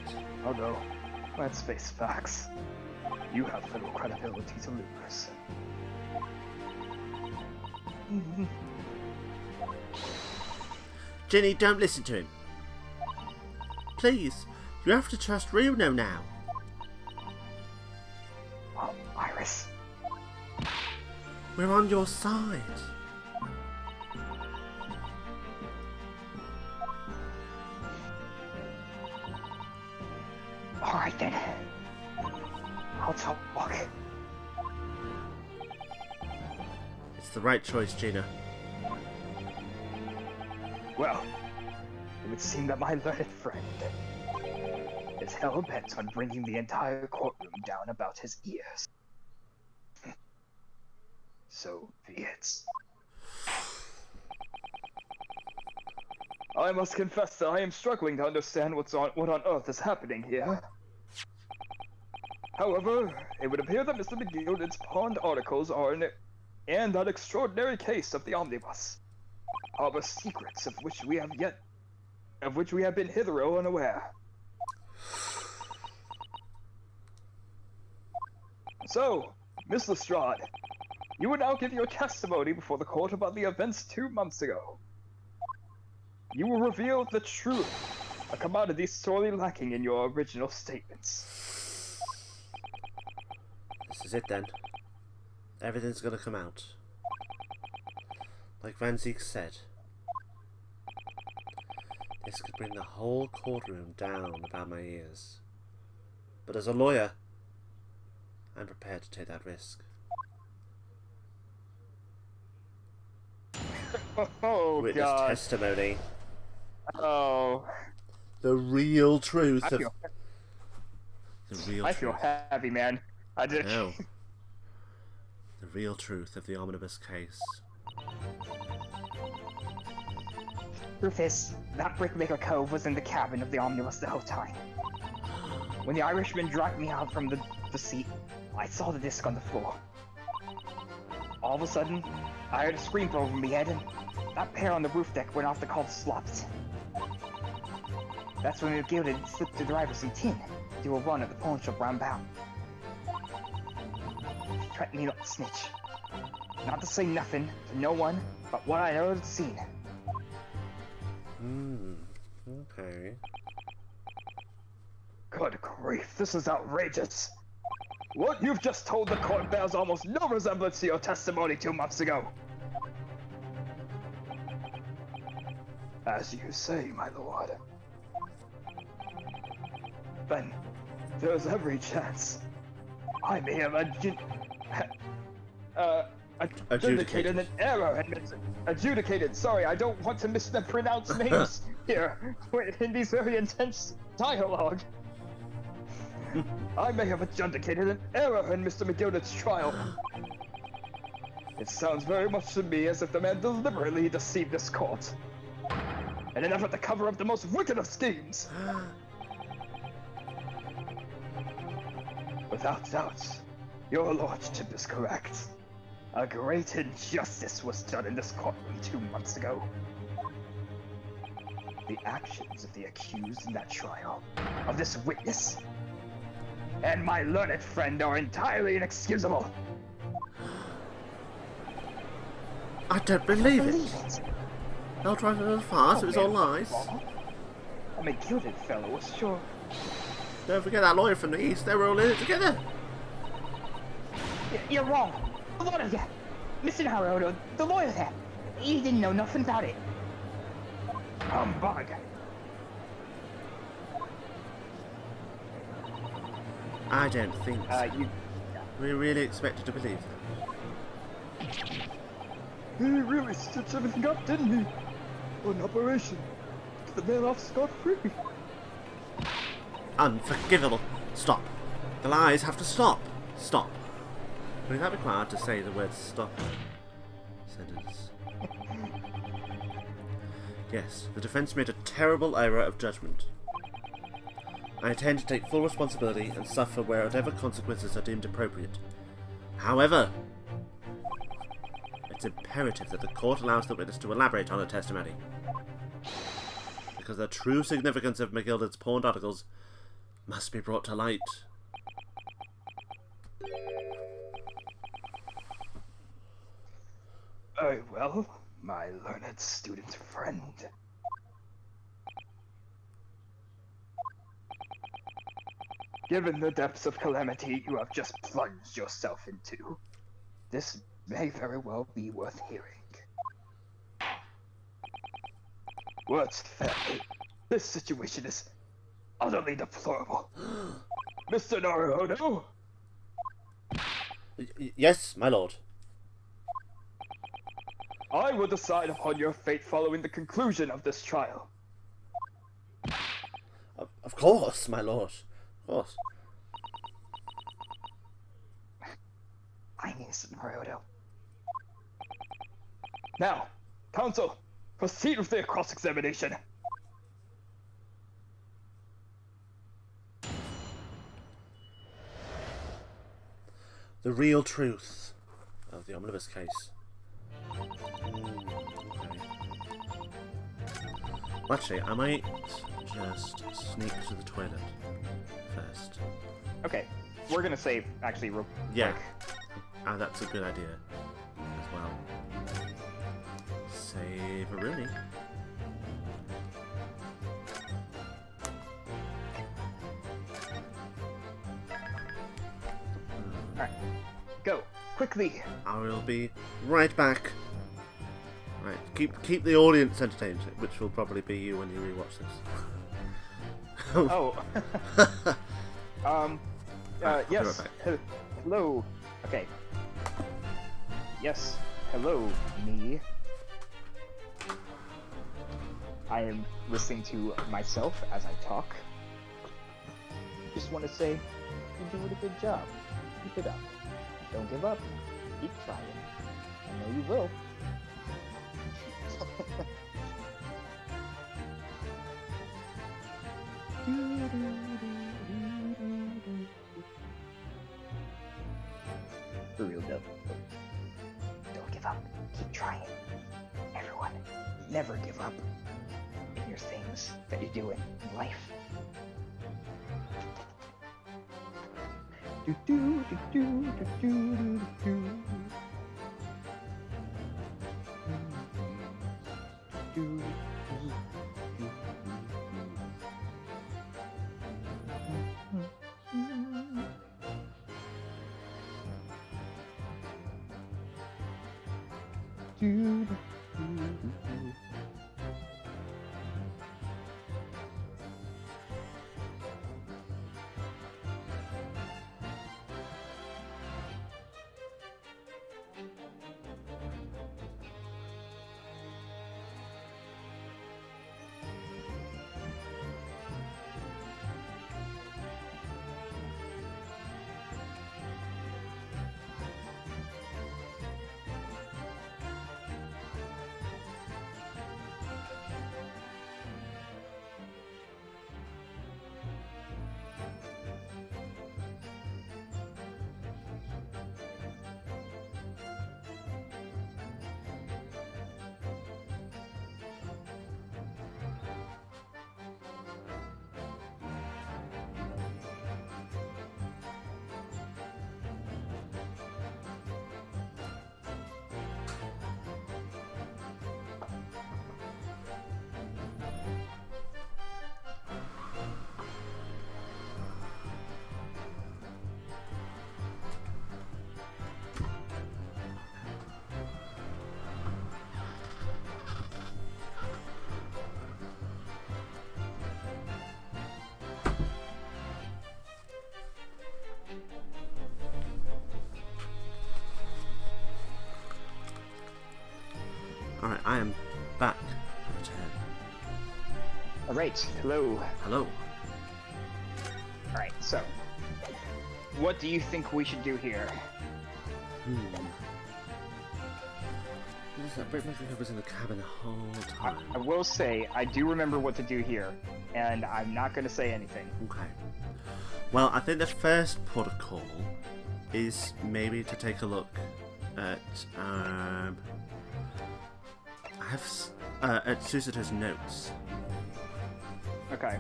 Although, let's face facts. You have little credibility to lose. Ginny, don't listen to him. Please, you have to trust Reno now. Iris. We're on your side. Alright then. I'll talk. It's the right choice, Gina. Well, it would seem that my learned friend is hell-bent on bringing the entire courtroom down about his ears. So be it. I must confess that I am struggling to understand what on earth is happening here. However, it would appear that Mr. McGilded's pawned articles are in that extraordinary case of the omnibus. harbor secrets of which we have been hitherto unaware. So, Miss Lestrade, you will now give your testimony before the court about the events 2 months ago. You will reveal the truth, a commodity sorely lacking in your original statements. This is it then. Everything's gonna come out. Like Van Ziek said, this could bring the whole courtroom down about my ears. But as a lawyer, I'm prepared to take that risk. Oh, Witness God. testimony. Oh. The real truth I of... feel, The real I truth. feel heavy, man. I did. No. The real truth of the omnibus case. Truth is, that Brickmaker Cove was in the cabin of the omnibus the whole time. When the Irishman dragged me out from the seat, I saw the disc on the floor. All of a sudden, I heard a scream over my head, and that pair on the roof deck went off the call slopped. That's when McGill had slipped the driver some tin to do a run at the pawn shop round about. He threatened me not to snitch. Not to say nothing to no one but what I heard and seen. Okay. Good grief, this is outrageous. What you've just told the court bears almost no resemblance to your testimony 2 months ago. As you say, my lord. Then, there's every chance I may have adjudicated an error and adjudicated. Sorry, I don't want to mispronounce names here in these very intense dialogue. I may have adjudicated an error in Mr. McGilded's trial. It sounds very much to me as if the man deliberately deceived this court in an effort to cover up the most wicked of schemes. Without doubt, your lordship is correct. A great injustice was done in this courtroom 2 months ago. The actions of the accused in that trial, of this witness, and my learned friend are entirely inexcusable. I don't believe it. They'll try to go fast, it was all lies. A McGilded fellow was sure. Don't forget that lawyer from the east, they were all in it together. You're wrong. The lawyer there. Mr. Naruto, the lawyer there. He didn't know nothing about it. Humbug. I don't think so. You... We really expected to believe that. He really stitched everything up, didn't he? For an operation. Get the man off scot-free. Unforgivable. Stop. The lies have to stop. Stop. Would that be required to say the word stop in a sentence? Yes, the defense made a terrible error of judgment. I intend to take full responsibility and suffer whatever consequences are deemed appropriate. However, it's imperative that the court allows the witness to elaborate on her testimony. Because the true significance of McGilded's pawned articles must be brought to light. Very well, my learned student friend. Given the depths of calamity you have just plunged yourself into, this may very well be worth hearing. Words fairly, this situation is utterly deplorable. Mr. Naruhodo? Yes, my lord. I will decide upon your fate following the conclusion of this trial. Of course, my lord. Of course. I need Mr. Naruto. Now, counsel, proceed with the cross-examination. The real truth of the omnibus case. Okay. Actually, I might just sneak to the toilet first. Okay, we're gonna save actually real Yeah. quick. That's a good idea as well. Save a Rooney. Alright, go quickly. I will be right back. Right, keep the audience entertained, which will probably be you when you rewatch this. Oh. I'll be yes. right back. Hello. Okay. Yes. Hello, me. I am listening to myself as I talk. Just want to say, you're doing a good job. Keep it up. Don't give up. Keep trying. I know you will. For real though. Don't give up. Keep trying. Everyone, never give up in your things that you're doing in life. Do do do do do do do do. Do, do, do, do. Alright, I am back. Return. Alright, hello. Hello. Alright, so. What do you think we should do here? What is that? Break my I was in the cabin the whole time. I will say, I do remember what to do here, and I'm not going to say anything. Okay. Well, I think the first port of call is maybe to take a look at I have at Susato's notes. Okay.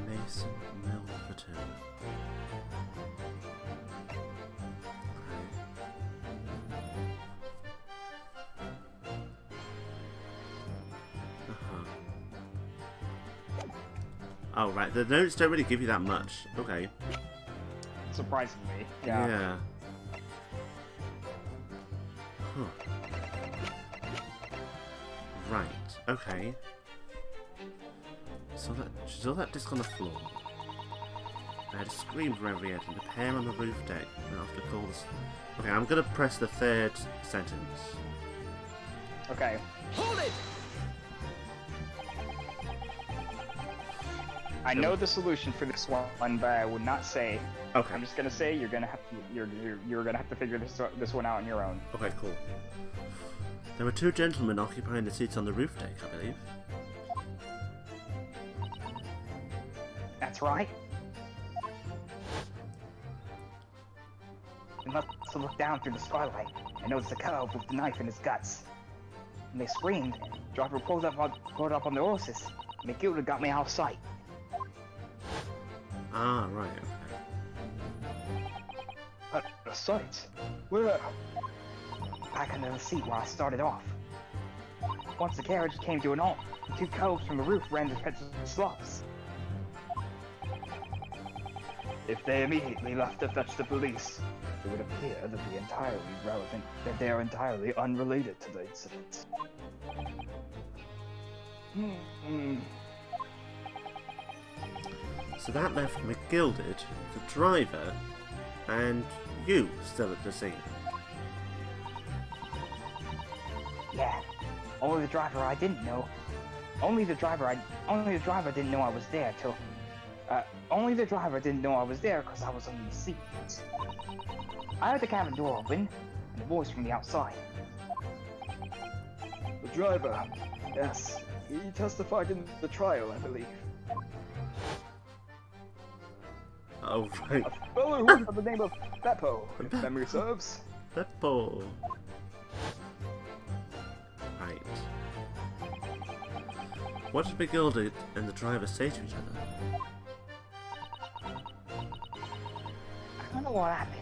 Mason Milverton. Oh, right. The notes don't really give you that much. Okay. Surprisingly. Yeah. Yeah. Huh. Right. Okay. She saw that disc on the floor. I had a scream from every edge and a pair on the roof deck. And after calls. Okay, I'm gonna press the third sentence. Okay. Hold it! I know the solution for this one, but I would not say. Okay. I'm just gonna say you're gonna have to you're gonna have to figure this one out on your own. Okay, cool. There were two gentlemen occupying the seats on the roof deck, I believe. That's right. You must look down through the skylight and notice the cove with the knife in his guts. and they screamed. Driver pulled up on the horses. McGilda got me out of sight. Ah, right, okay. Out of sight? Where? Back under the seat where I started off. Once the carriage came to an halt, the 2 coves from the roof ran to catch the slops. If they immediately left to fetch the police, It would appear that they are entirely unrelated to the incident. So that left McGilded, the driver, and you still at the scene. Yeah. Only the driver didn't know I was there till. Only the driver didn't know I was there because I was on the seat. I heard the cabin door open and a voice from the outside. the driver. Yes, he testified in the trial, I believe. Oh, right. A fellow who went by the name of Beppo, if memory serves. Beppo. Right. What did McGilded and the driver say to each other? I don't know what happened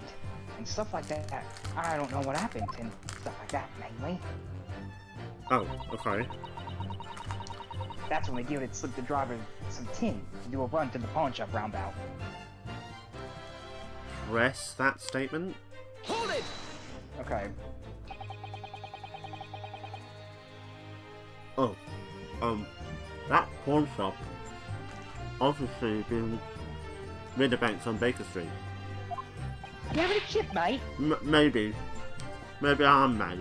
and stuff like that. I don't know what happened and stuff like that mainly. Oh, okay. That's when McGill had slipped the driver some tin to do a run to the pawn shop roundabout. Press that statement. Hold it! Okay. Oh, that pawn shop obviously being Ridderbanks on Baker Street. You having a chip, mate? Maybe I'm mate.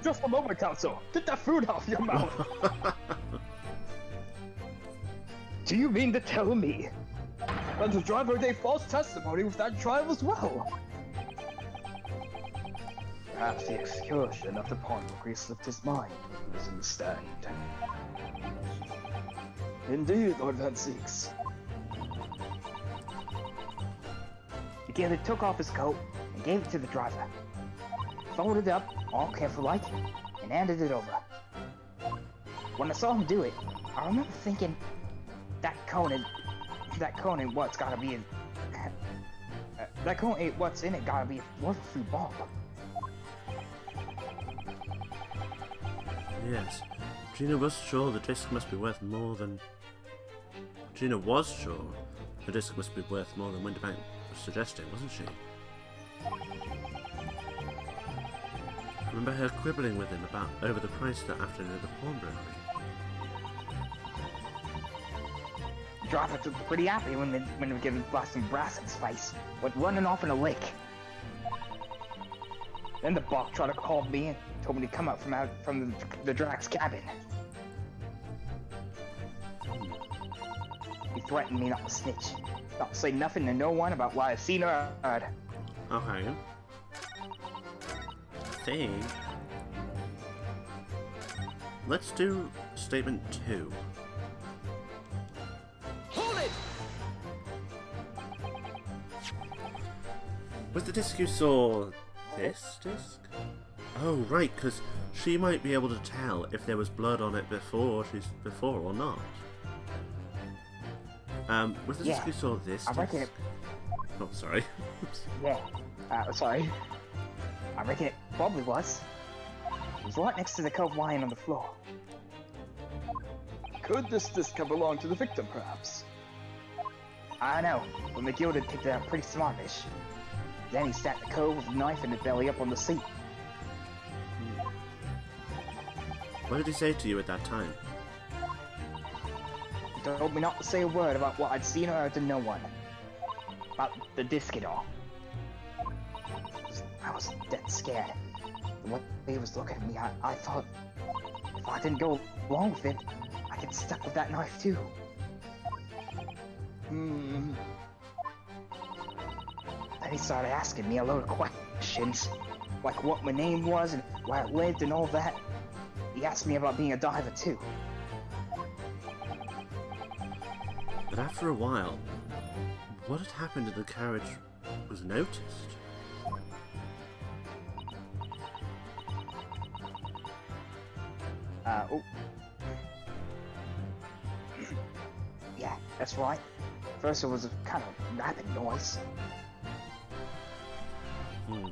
Just a moment, Council. Get that food off your mouth. Do you mean to tell me that the driver gave false testimony with that trial as well? Perhaps the excursion of the pawnbroker slipped his mind when he was in the stand. Indeed, Lord Van Seeks. McGill had took off his coat and gave it to the driver. Folded it up, all careful like, and handed it over. When I saw him do it, I remember thinking, that cone ain't what's gotta be in... that cone ain't what's in it gotta be worth a few bob. Yes, Gina was sure the disc must be worth more than... Gina was sure the disc must be worth more than Winterbank was suggesting, wasn't she? Remember her quibbling with him over the price that afternoon at the pawnbroker. The driver looked pretty happy when they were giving Blast some brass in his face, went running off in a lick. Then the buck tried to call me and told me to come out from the Drax cabin. He threatened me not to snitch, not to say nothing to no one about what I've seen or heard. Okay. Think. Let's do statement 2. Hold it! Was the disc you saw this disc? Oh, right, because she might be able to tell if there was blood on it before or not. Was the disc Yeah, you saw this I reckon disc? Oh, sorry. Yeah, sorry. I reckon it probably was. It was right next to the cove lying on the floor. Could this disc have belonged to the victim, perhaps? I know, but McGill had picked it up pretty smartish. Then he sat the cove with a knife in his belly up on the seat. What did he say to you at that time? He told me not to say a word about what I'd seen or heard to no one. About the disc and all. I was dead scared. The way he was looking at me, I thought if I didn't go along with it, I'd get stuck with that knife too. Then he started asking me a load of questions, like what my name was and where I lived and all that. He asked me about being a diver too. But after a while, what had happened in the carriage was noticed. Oh. Yeah, that's right. First it was a kind of rapping noise. Hmm.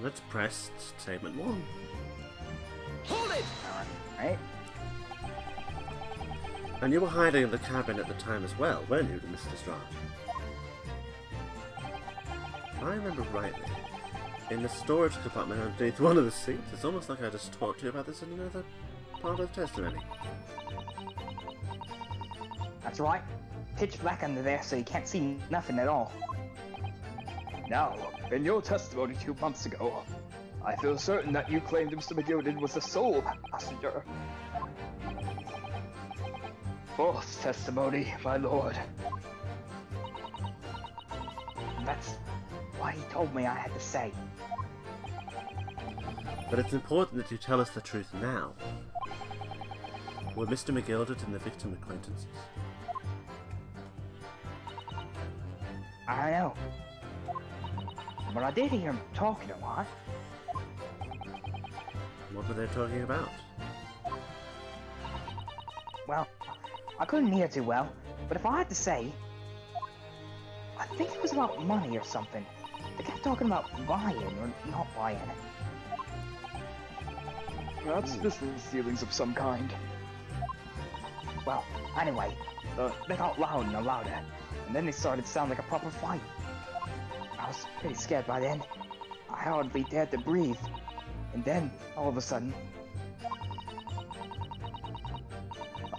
Let's press statement 1. Hold it! Alright. And you were hiding in the cabin at the time as well, weren't you, Mr. Strand? If I remember rightly, in the storage compartment underneath one of the seats, it's almost like I just talked to you about this in another part of the testimony. That's right. Pitch black under there so you can't see nothing at all. Now, in your testimony 2 months ago, I feel certain that you claimed Mr. McGilden was the sole passenger. False testimony, my lord. That's what he told me I had to say. But it's important that you tell us the truth now. Were Mr. McGilden and the victim acquaintances? I know. But I did hear him talking a lot. What were they talking about? Well, I couldn't hear too well, but if I had to say, I think it was about money or something. They kept talking about buying or not buying. Perhaps business dealings of some kind. Well, anyway, they got louder and louder, and then they started to sound like a proper fight. I was pretty scared by then. I hardly dared to breathe. And then, all of a sudden,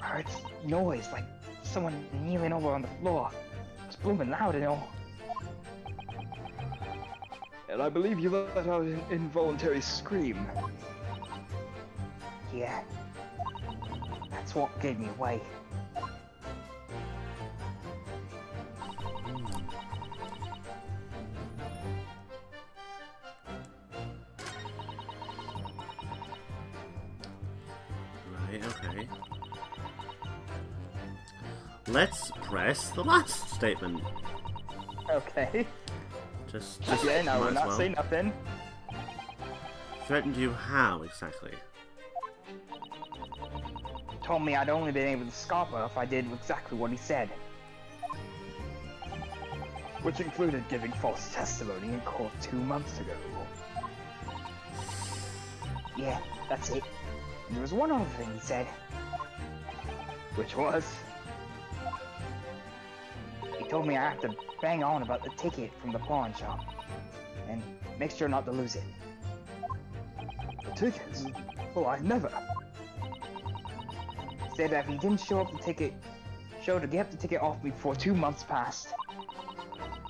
I heard noise like someone kneeling over on the floor. It was booming loud and all. And I believe you let out an involuntary scream. Yeah. That's what gave me away. Right, okay. Let's press the last statement. Okay. Just Yeah, no, might we're as not well. saying nothing. Threatened you how exactly? Told me I'd only been able to scarp her if I did exactly what he said. Which included giving false testimony in court 2 months ago. Yeah, that's it. And there was one other thing he said. Which was? He told me I have to bang on about the ticket from the pawn shop. And make sure not to lose it. The tickets? Well, I never. Said that if he didn't show up to get the ticket off me before 2 months passed,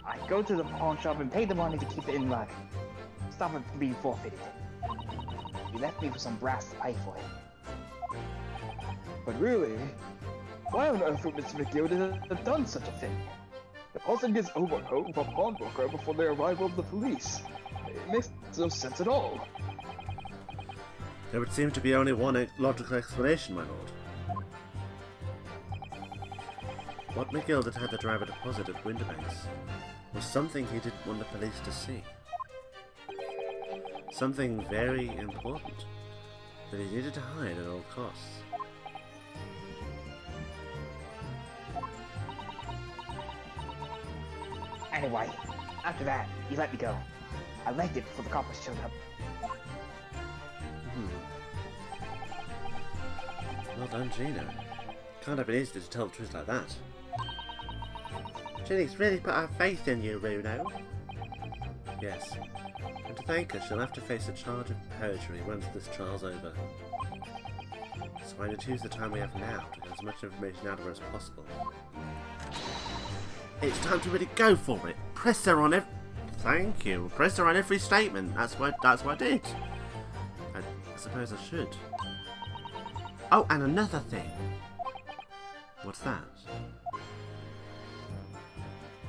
I'd go to the pawn shop and pay the money to keep it in luck. Stop it from being forfeited. He left me for some brass to pay for it. But really, why on earth would Mr. McGilden have done such a thing? Depositing his overcoat with a pawnbroker before the arrival of the police. It makes no sense at all. There would seem to be only one logical explanation, my lord. What McGilden had the driver deposit at Winterbanks was something he didn't want the police to see. Something very important that he needed to hide at all costs. Anyway, after that, he let me go. I legged it before the coppers showed up. Well done, Gina. Can't have been easy to tell the truth like that. Ginny's really put her faith in you, Runo. Yes. And to thank her, she'll have to face a charge of perjury once this trial's over. So I need to use the time we have now to get as much information out of her as possible. It's time to really go for it. Press her on Thank you. Press her on every statement. That's what I did. I suppose I should. Oh, and another thing. What's that?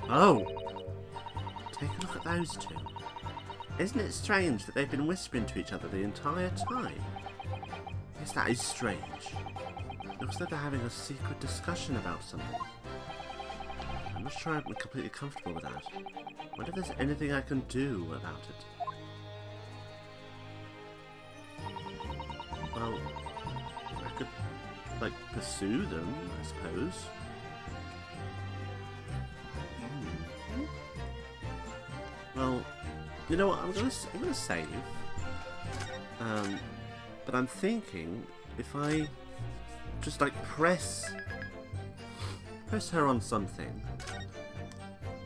Oh! Take a look at those two. Isn't it strange that they've been whispering to each other the entire time? Yes, that is strange. Looks like they're having a secret discussion about something. I'm not sure I'm completely comfortable with that. Wonder if there's anything I can do about it. Well, I could, like, pursue them, I suppose. Well, you know what? I'm gonna save. But I'm thinking if I just like press her on something,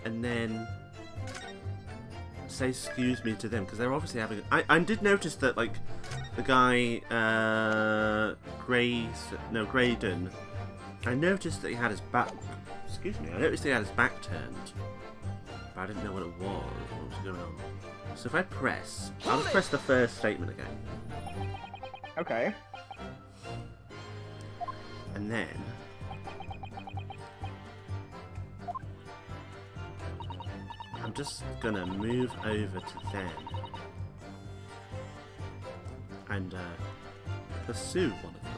and then say "excuse me" to them, because they're obviously having. I did notice that like the guy Graydon. I noticed that he had his back. Excuse me. I noticed he had his back turned. But I didn't know what it was. What was going on? So if I press, I'll just press the first statement again. Okay. And then I'm just gonna move over to them and pursue one of them.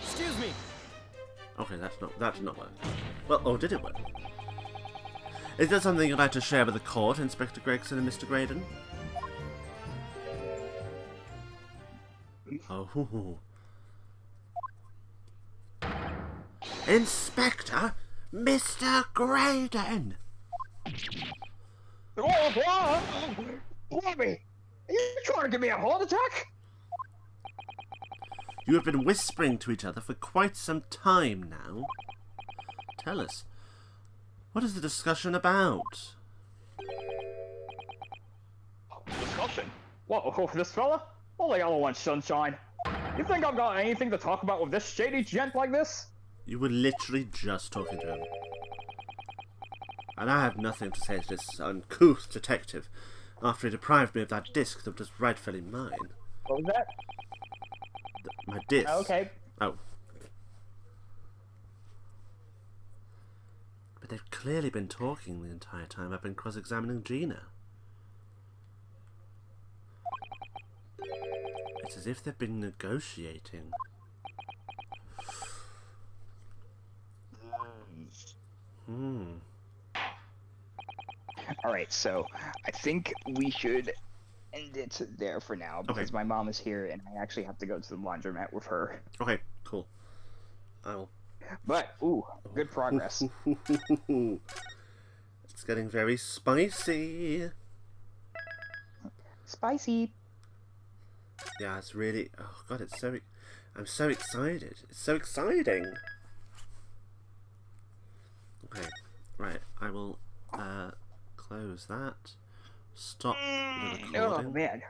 Excuse me. Okay, that did not work. Well, oh, did it work? Is there something you'd like to share with the court, Inspector Gregson and Mr. Graydon? Oh. Inspector, Mr. Graydon! Blimey! Are you trying to give me a heart attack? You have been whispering to each other for quite some time now. Tell us, what is the discussion about? Discussion? Whoa, this fella? All the other one's sunshine. You think I've got anything to talk about with this shady gent like this? You were literally just talking to him. And I have nothing to say to this uncouth detective after he deprived me of that disc that was rightfully mine. What was that? My disc. Okay. Oh. But they've clearly been talking the entire time I've been cross-examining Gina. It's as if they've been negotiating. Alright, so I think we should end it there for now because my mom is here and I actually have to go to the laundromat with her. Okay, cool. I'll... But, ooh, good progress. It's getting very spicy. Spicy. Yeah, it's really... Oh, God, it's so... I'm so excited. It's so exciting. Okay, right. I will close that. Stop the recording. Oh, man.